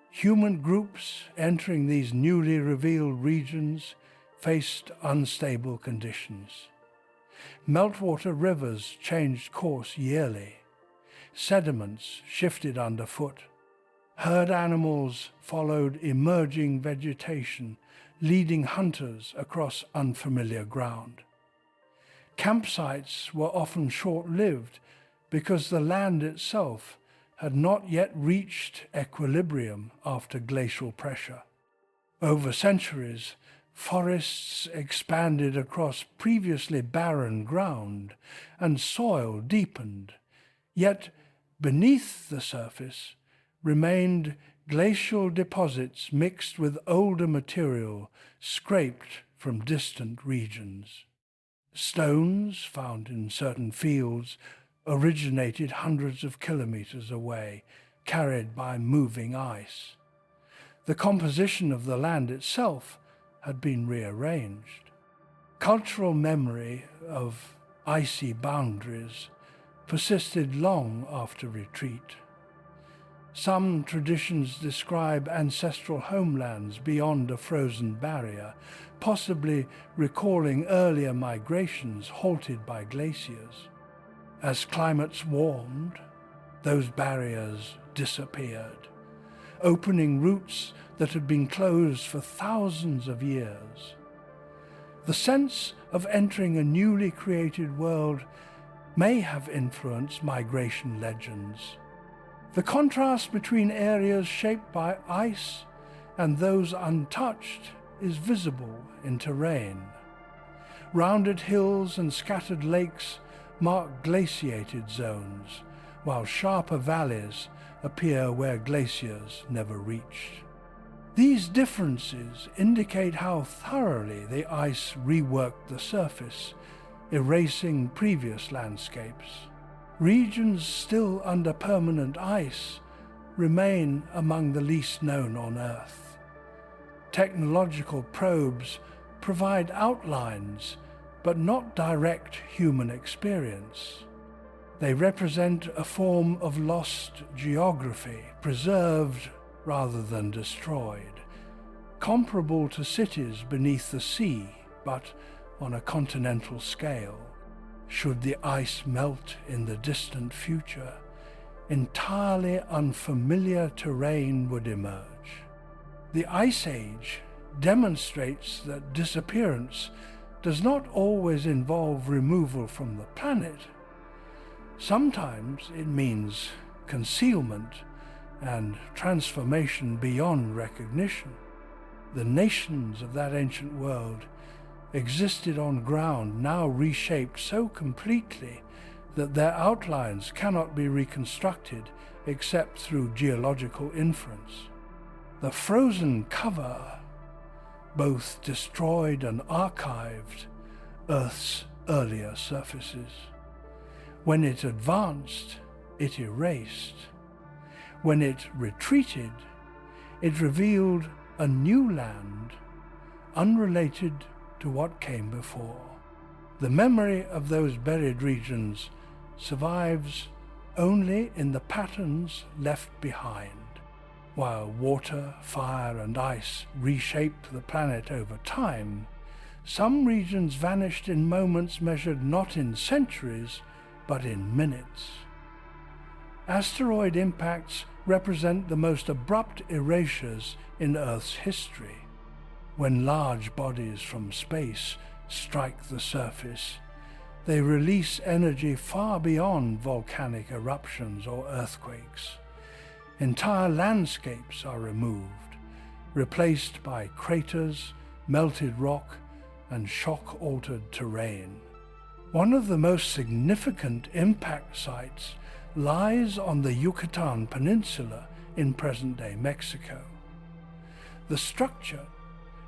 Human groups entering these newly revealed regions faced unstable conditions. Meltwater rivers changed course yearly. Sediments shifted underfoot. Herd animals followed emerging vegetation, leading hunters across unfamiliar ground. Campsites were often short-lived because the land itself had not yet reached equilibrium after glacial pressure. Over centuries, forests expanded across previously barren ground, and soil deepened. Yet, beneath the surface remained glacial deposits mixed with older material scraped from distant regions. Stones found in certain fields originated hundreds of kilometers away, carried by moving ice. The composition of the land itself had been rearranged. Cultural memory of icy boundaries persisted long after retreat. Some traditions describe ancestral homelands beyond a frozen barrier, possibly recalling earlier migrations halted by glaciers. As climates warmed, those barriers disappeared. opening routes that had been closed for thousands of years. The sense of entering a newly created world may have influenced migration legends. The contrast between areas shaped by ice and those untouched is visible in terrain. Rounded hills and scattered lakes mark glaciated zones, while sharper valleys appear where glaciers never reached. These differences indicate how thoroughly the ice reworked the surface, erasing previous landscapes. Regions still under permanent ice remain among the least known on Earth. Technological probes provide outlines, but not direct human experience. They represent a form of lost geography, preserved rather than destroyed, comparable to cities beneath the sea, but on a continental scale. Should the ice melt in the distant future, entirely unfamiliar terrain would emerge. The Ice Age demonstrates that disappearance does not always involve removal from the planet. Sometimes it means concealment and transformation beyond recognition. The nations of that ancient world existed on ground now reshaped so completely that their outlines cannot be reconstructed except through geological inference. The frozen cover both destroyed and archived Earth's earlier surfaces. When it advanced, it erased. When it retreated, it revealed a new land, unrelated to what came before. The memory of those buried regions survives only in the patterns left behind. While water, fire, and ice reshaped the planet over time, some regions vanished in moments measured not in centuries, but in minutes. Asteroid impacts represent the most abrupt erasures in Earth's history. When large bodies from space strike the surface, they release energy far beyond volcanic eruptions or earthquakes. Entire landscapes are removed, replaced by craters, melted rock, and shock-altered terrain. One of the most significant impact sites lies on the Yucatan Peninsula in present-day Mexico. The structure,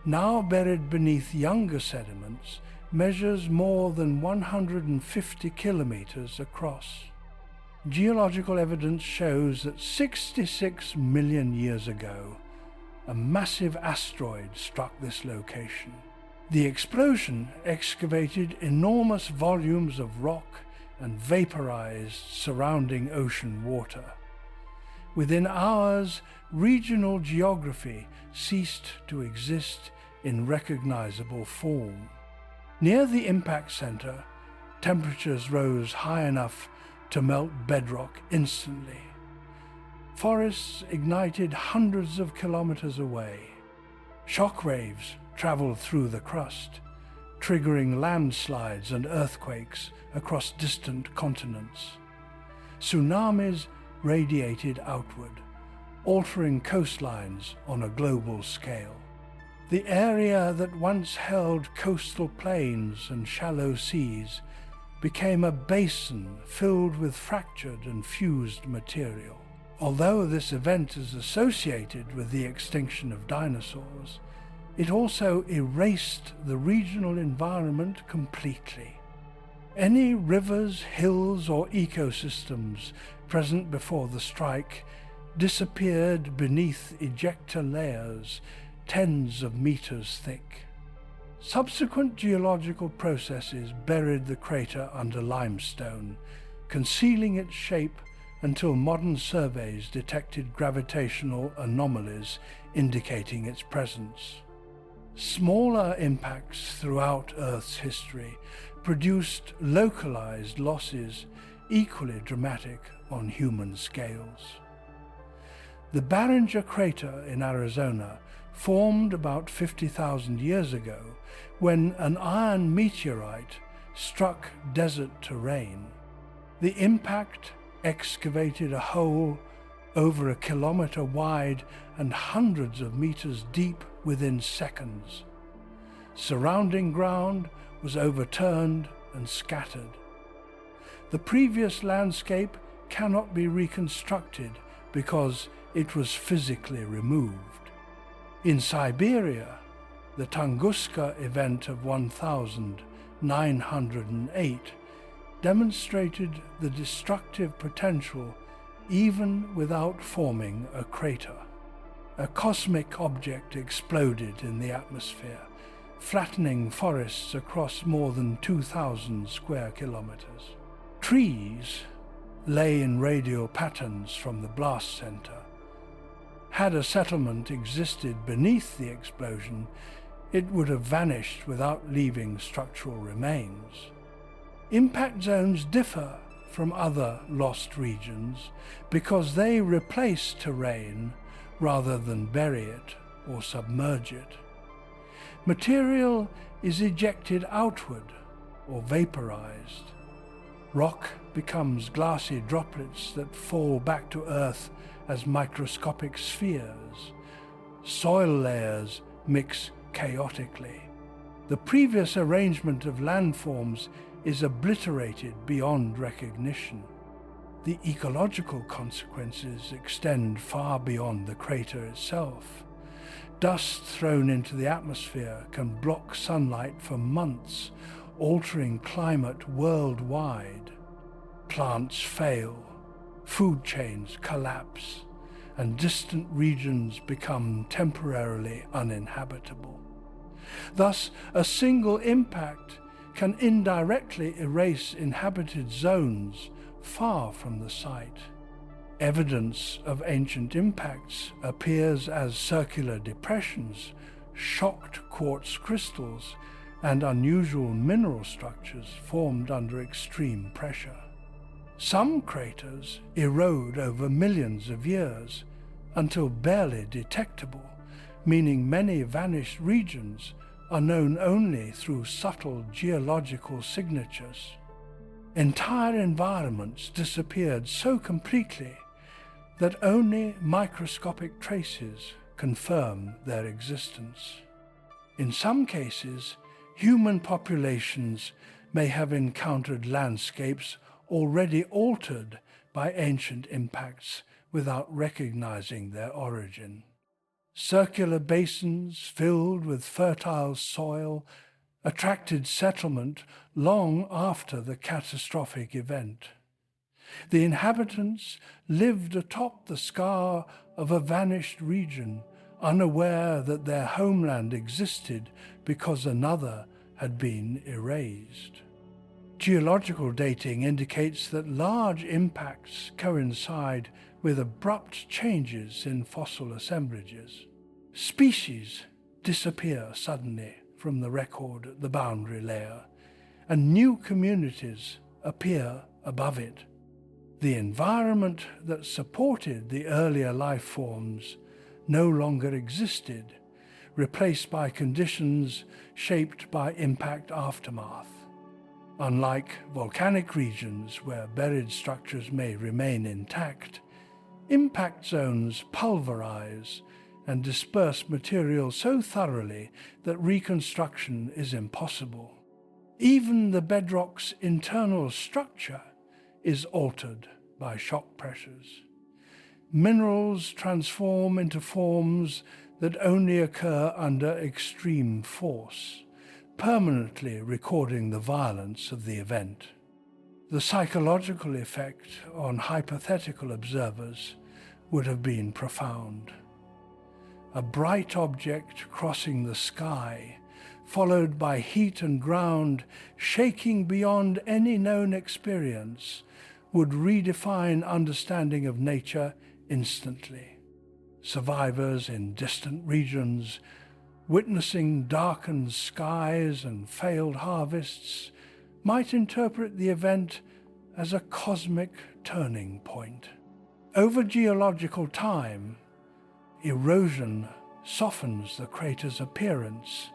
now buried beneath younger sediments, measures more than 150 kilometers across. Geological evidence shows that 66 million years ago, a massive asteroid struck this location. The explosion excavated enormous volumes of rock and vaporized surrounding ocean water. Within hours, regional geography ceased to exist in recognizable form. Near the impact center, temperatures rose high enough to melt bedrock instantly. Forests ignited hundreds of kilometers away. Shock waves traveled through the crust, triggering landslides and earthquakes across distant continents. Tsunamis radiated outward, altering coastlines on a global scale. The area that once held coastal plains and shallow seas became a basin filled with fractured and fused material. Although this event is associated with the extinction of dinosaurs, it also erased the regional environment completely. Any rivers, hills, or ecosystems present before the strike disappeared beneath ejecta layers tens of meters thick. Subsequent geological processes buried the crater under limestone, concealing its shape until modern surveys detected gravitational anomalies indicating its presence. Smaller impacts throughout Earth's history produced localized losses equally dramatic on human scales. The Barringer crater in Arizona formed about 50,000 years ago when an iron meteorite struck desert terrain. The impact excavated a hole over 1 kilometer wide and hundreds of meters deep within seconds. Surrounding ground was overturned and scattered. The previous landscape cannot be reconstructed because it was physically removed. In Siberia, the Tunguska event of 1908 demonstrated the destructive potential even without forming a crater. A cosmic object exploded in the atmosphere, flattening forests across more than 2,000 square kilometers. Trees lay in radial patterns from the blast center. Had a settlement existed beneath the explosion, it would have vanished without leaving structural remains. Impact zones differ from other lost regions because they replace terrain rather than bury it or submerge it. Material is ejected outward or vaporized. Rock becomes glassy droplets that fall back to Earth as microscopic spheres. Soil layers mix chaotically. The previous arrangement of landforms is obliterated beyond recognition. The ecological consequences extend far beyond the crater itself. Dust thrown into the atmosphere can block sunlight for months, altering climate worldwide. Plants fail, food chains collapse, and distant regions become temporarily uninhabitable. Thus, a single impact can indirectly erase inhabited zones far from the site. Evidence of ancient impacts appears as circular depressions, shocked quartz crystals, and unusual mineral structures formed under extreme pressure. Some craters erode over millions of years until barely detectable, meaning many vanished regions are known only through subtle geological signatures. Entire environments disappeared so completely that only microscopic traces confirm their existence. In some cases, human populations may have encountered landscapes already altered by ancient impacts without recognizing their origin. Circular basins filled with fertile soil attracted settlement long after the catastrophic event. The inhabitants lived atop the scar of a vanished region, unaware that their homeland existed because another had been erased. Geological dating indicates that large impacts coincide with abrupt changes in fossil assemblages. Species disappear suddenly from the record at the boundary layer, and new communities appear above it. The environment that supported the earlier life forms no longer existed, replaced by conditions shaped by impact aftermath. Unlike volcanic regions where buried structures may remain intact, impact zones pulverize and disperse material so thoroughly that reconstruction is impossible. Even the bedrock's internal structure is altered by shock pressures. Minerals transform into forms that only occur under extreme force, permanently recording the violence of the event. The psychological effect on hypothetical observers would have been profound. A bright object crossing the sky, followed by heat and ground shaking beyond any known experience, would redefine understanding of nature instantly. Survivors in distant regions, witnessing darkened skies and failed harvests, might interpret the event as a cosmic turning point. Over geological time, erosion softens the crater's appearance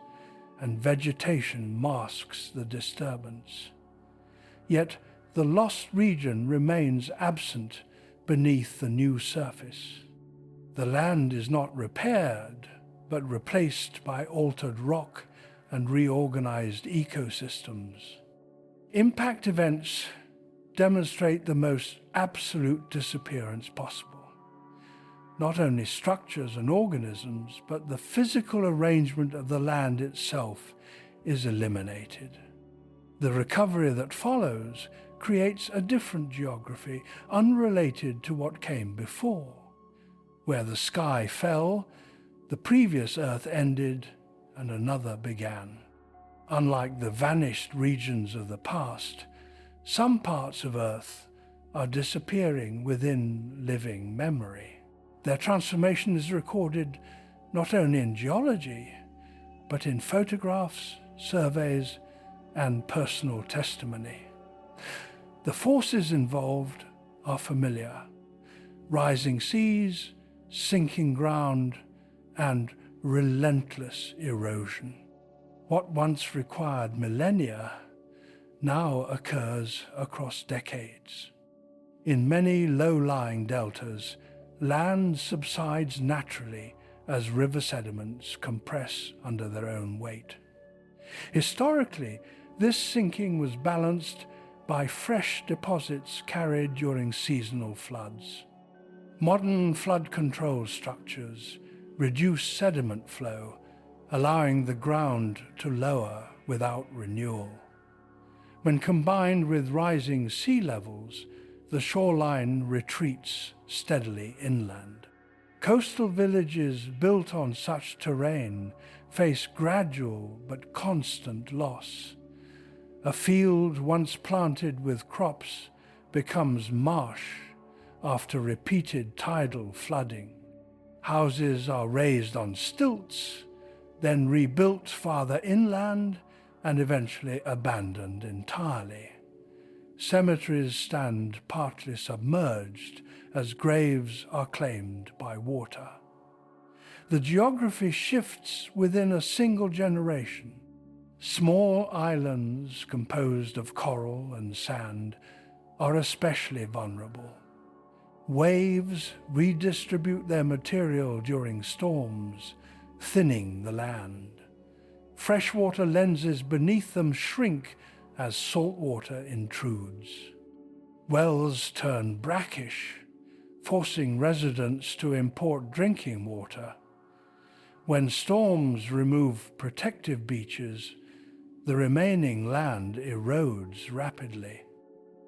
and vegetation masks the disturbance. Yet the lost region remains absent beneath the new surface. The land is not repaired, but replaced by altered rock and reorganized ecosystems. Impact events demonstrate the most absolute disappearance possible. Not only structures and organisms, but the physical arrangement of the land itself is eliminated. The recovery that follows creates a different geography, unrelated to what came before. Where the sky fell, the previous Earth ended and another began. Unlike the vanished regions of the past, some parts of Earth are disappearing within living memory. Their transformation is recorded not only in geology, but in photographs, surveys, and personal testimony. The forces involved are familiar: rising seas, sinking ground, and relentless erosion. What once required millennia now occurs across decades. In many low-lying deltas, land subsides naturally as river sediments compress under their own weight. Historically, this sinking was balanced by fresh deposits carried during seasonal floods. Modern flood control structures reduce sediment flow, allowing the ground to lower without renewal. When combined with rising sea levels, the shoreline retreats steadily inland. Coastal villages built on such terrain face gradual but constant loss. A field once planted with crops becomes marsh after repeated tidal flooding. Houses are raised on stilts, then rebuilt farther inland, and eventually abandoned entirely. Cemeteries stand partly submerged as graves are claimed by water. The geography shifts within a single generation. Small islands composed of coral and sand are especially vulnerable. Waves redistribute their material during storms, thinning the land. Freshwater lenses beneath them shrink as saltwater intrudes. Wells turn brackish, forcing residents to import drinking water. When storms remove protective beaches, the remaining land erodes rapidly.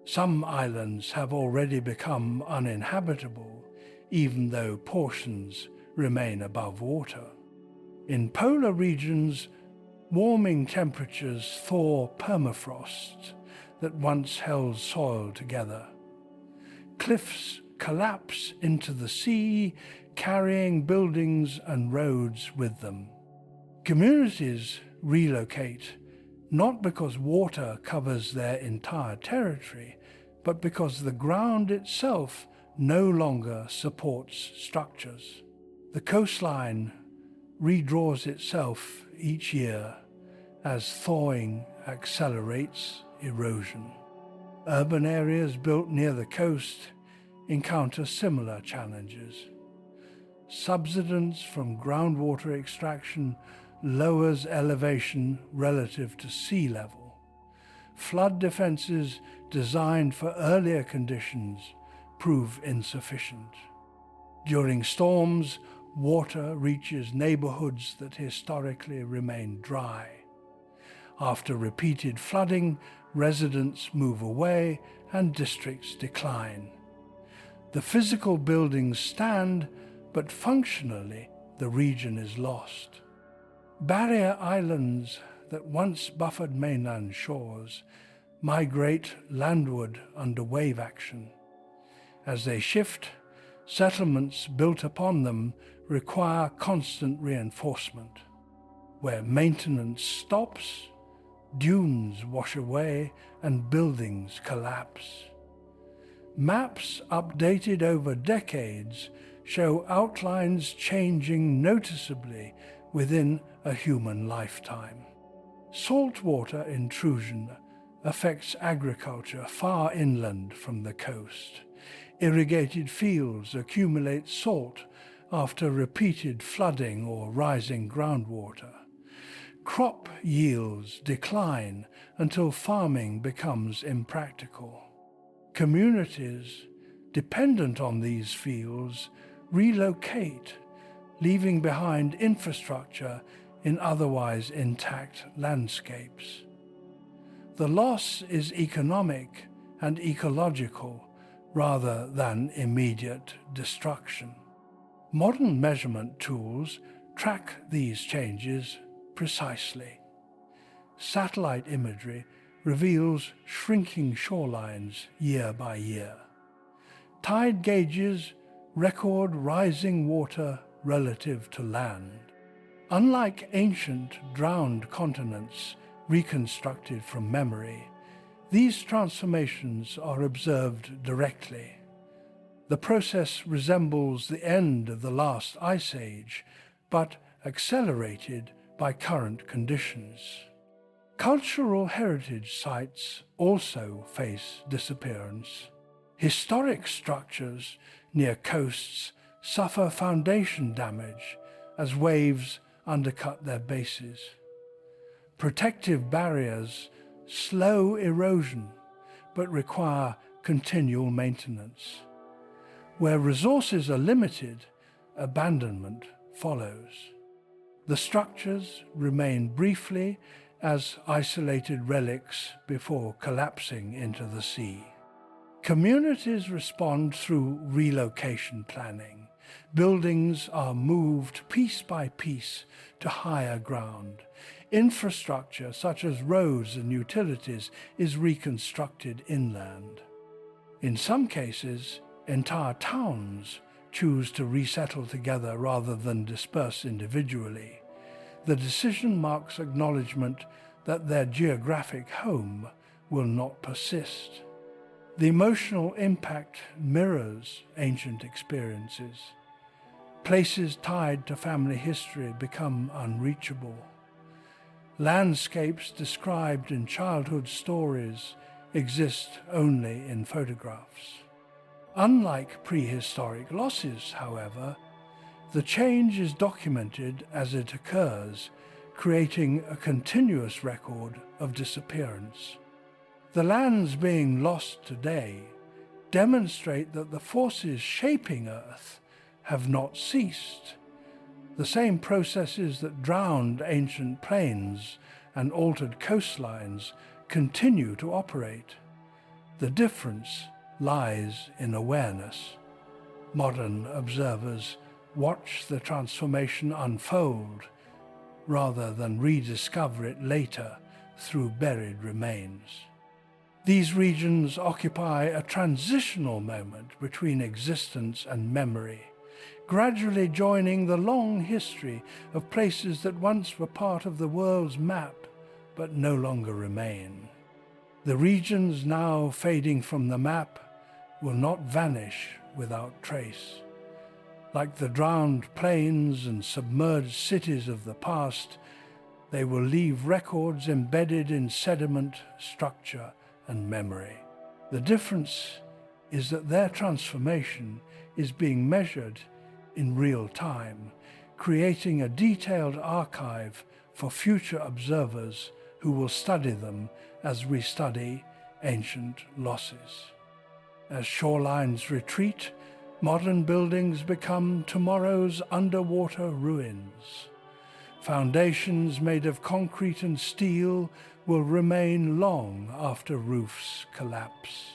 Some islands have already become uninhabitable, even though portions remain above water. In polar regions, warming temperatures thaw permafrost that once held soil together. Cliffs collapse into the sea, carrying buildings and roads with them. Communities relocate, not because water covers their entire territory, but because the ground itself no longer supports structures. The coastline redraws itself each year as thawing accelerates erosion. Urban areas built near the coast encounter similar challenges. Subsidence from groundwater extraction lowers elevation relative to sea level. Flood defenses designed for earlier conditions prove insufficient. During storms, water reaches neighborhoods that historically remain dry. After repeated flooding, residents move away and districts decline. The physical buildings stand, but functionally the region is lost. Barrier islands that once buffered mainland shores migrate landward under wave action. As they shift, settlements built upon them require constant reinforcement. Where maintenance stops, dunes wash away and buildings collapse. Maps updated over decades show outlines changing noticeably within a human lifetime. Saltwater intrusion affects agriculture far inland from the coast. Irrigated fields accumulate salt after repeated flooding or rising groundwater. Crop yields decline until farming becomes impractical. Communities dependent on these fields relocate, leaving behind infrastructure in otherwise intact landscapes. The loss is economic and ecological rather than immediate destruction. Modern measurement tools track these changes precisely. Satellite imagery reveals shrinking shorelines year by year. Tide gauges record rising water relative to land. Unlike ancient drowned continents reconstructed from memory, these transformations are observed directly. The process resembles the end of the last ice age, but accelerated by current conditions. Cultural heritage sites also face disappearance. Historic structures near coasts suffer foundation damage as waves undercut their bases. Protective barriers slow erosion but require continual maintenance. Where resources are limited, abandonment follows. The structures remain briefly as isolated relics before collapsing into the sea. Communities respond through relocation planning. Buildings are moved piece by piece to higher ground. Infrastructure such as roads and utilities is reconstructed inland. In some cases, entire towns choose to resettle together rather than disperse individually. The decision marks acknowledgement that their geographic home will not persist. The emotional impact mirrors ancient experiences. Places tied to family history become unreachable. Landscapes described in childhood stories exist only in photographs. Unlike prehistoric losses, however, the change is documented as it occurs, creating a continuous record of disappearance. The lands being lost today demonstrate that the forces shaping Earth have not ceased. The same processes that drowned ancient plains and altered coastlines continue to operate. The difference lies in awareness. Modern observers watch the transformation unfold rather than rediscover it later through buried remains. These regions occupy a transitional moment between existence and memory, gradually joining the long history of places that once were part of the world's map but no longer remain. The regions now fading from the map will not vanish without trace. Like the drowned plains and submerged cities of the past, they will leave records embedded in sediment, structure, and memory. The difference is that their transformation is being measured in real time, creating a detailed archive for future observers who will study them as we study ancient losses. As shorelines retreat, modern buildings become tomorrow's underwater ruins. Foundations made of concrete and steel will remain long after roofs collapse.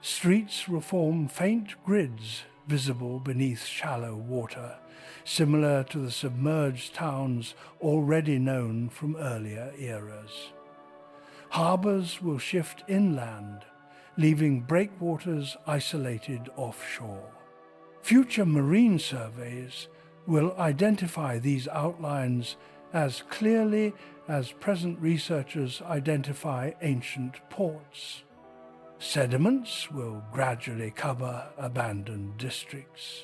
Streets will form faint grids visible beneath shallow water, similar to the submerged towns already known from earlier eras. Harbors will shift inland, leaving breakwaters isolated offshore. Future marine surveys will identify these outlines as clearly as present researchers identify ancient ports. Sediments will gradually cover abandoned districts.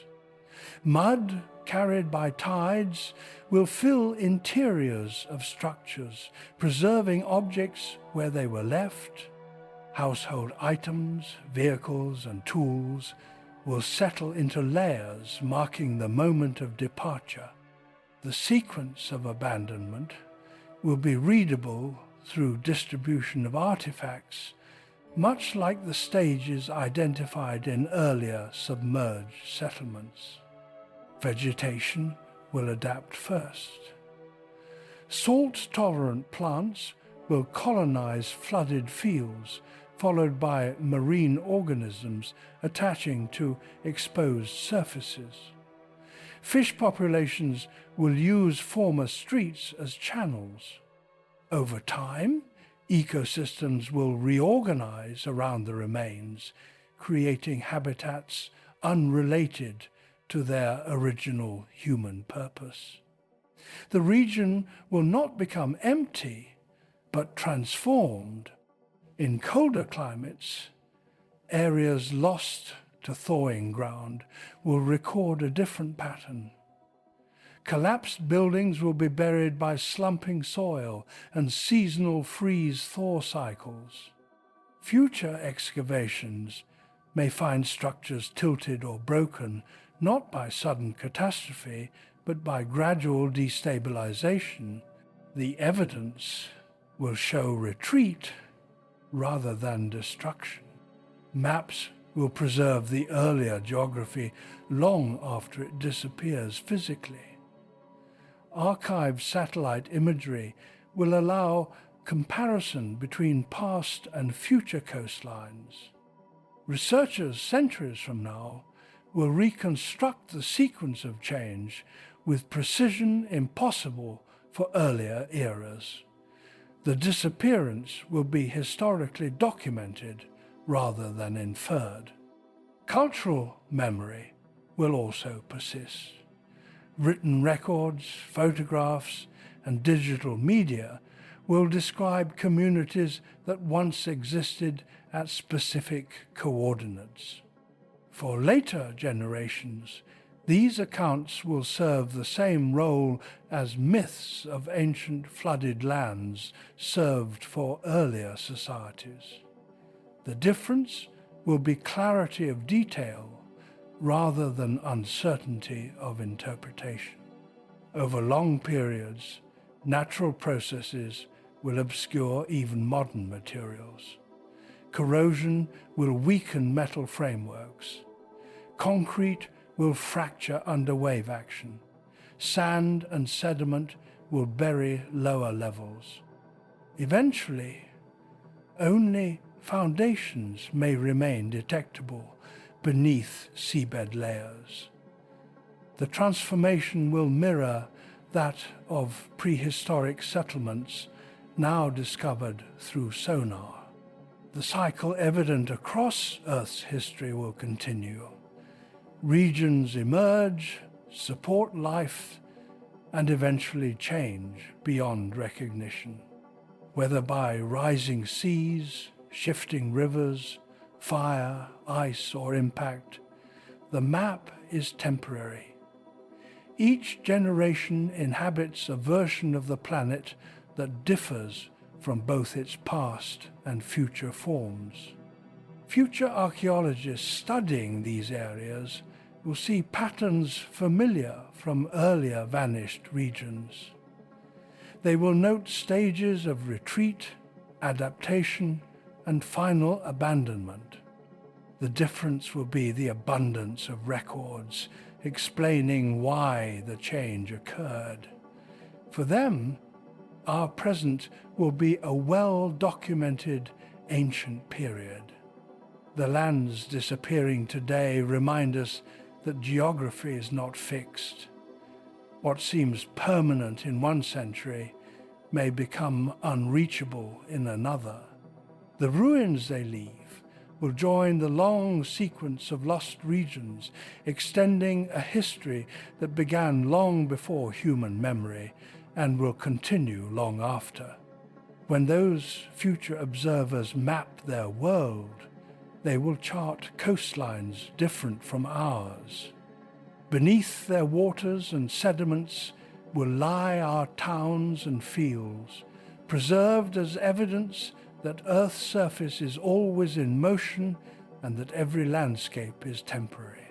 Mud carried by tides will fill interiors of structures, preserving objects where they were left. Household items, vehicles, and tools will settle into layers, marking the moment of departure. The sequence of abandonment will be readable through distribution of artifacts, much like the stages identified in earlier submerged settlements. Vegetation will adapt first. Salt-tolerant plants will colonize flooded fields, followed by marine organisms attaching to exposed surfaces. Fish populations will use former streets as channels. Over time, ecosystems will reorganize around the remains, creating habitats unrelated to their original human purpose. The region will not become empty, but transformed. In colder climates, areas lost to thawing ground will record a different pattern. Collapsed buildings will be buried by slumping soil and seasonal freeze-thaw cycles. Future excavations may find structures tilted or broken, not by sudden catastrophe, but by gradual destabilization. The evidence will show retreat rather than destruction. Maps will preserve the earlier geography long after it disappears physically. Archived satellite imagery will allow comparison between past and future coastlines. Researchers centuries from now will reconstruct the sequence of change with precision impossible for earlier eras. The disappearance will be historically documented rather than inferred. Cultural memory will also persist. Written records, photographs, and digital media will describe communities that once existed at specific coordinates. For later generations, these accounts will serve the same role as myths of ancient flooded lands served for earlier societies. The difference will be clarity of detail rather than uncertainty of interpretation. Over long periods, natural processes will obscure even modern materials. Corrosion will weaken metal frameworks. Concrete will fracture under wave action. Sand and sediment will bury lower levels. Eventually, only foundations may remain detectable beneath seabed layers. The transformation will mirror that of prehistoric settlements now discovered through sonar. The cycle evident across Earth's history will continue. Regions emerge, support life, and eventually change beyond recognition. Whether by rising seas, shifting rivers, fire, ice, or impact, the map is temporary. Each generation inhabits a version of the planet that differs from both its past and future forms. Future archaeologists studying these areas will see patterns familiar from earlier vanished regions. They will note stages of retreat, adaptation, and final abandonment. The difference will be the abundance of records explaining why the change occurred. For them, our present will be a well-documented ancient period. The lands disappearing today remind us that geography is not fixed. What seems permanent in one century may become unreachable in another. The ruins they leave will join the long sequence of lost regions, extending a history that began long before human memory and will continue long after. When those future observers map their world, They will chart coastlines different from ours. Beneath their waters and sediments will lie our towns and fields, preserved as evidence that Earth's surface is always in motion and that every landscape is temporary.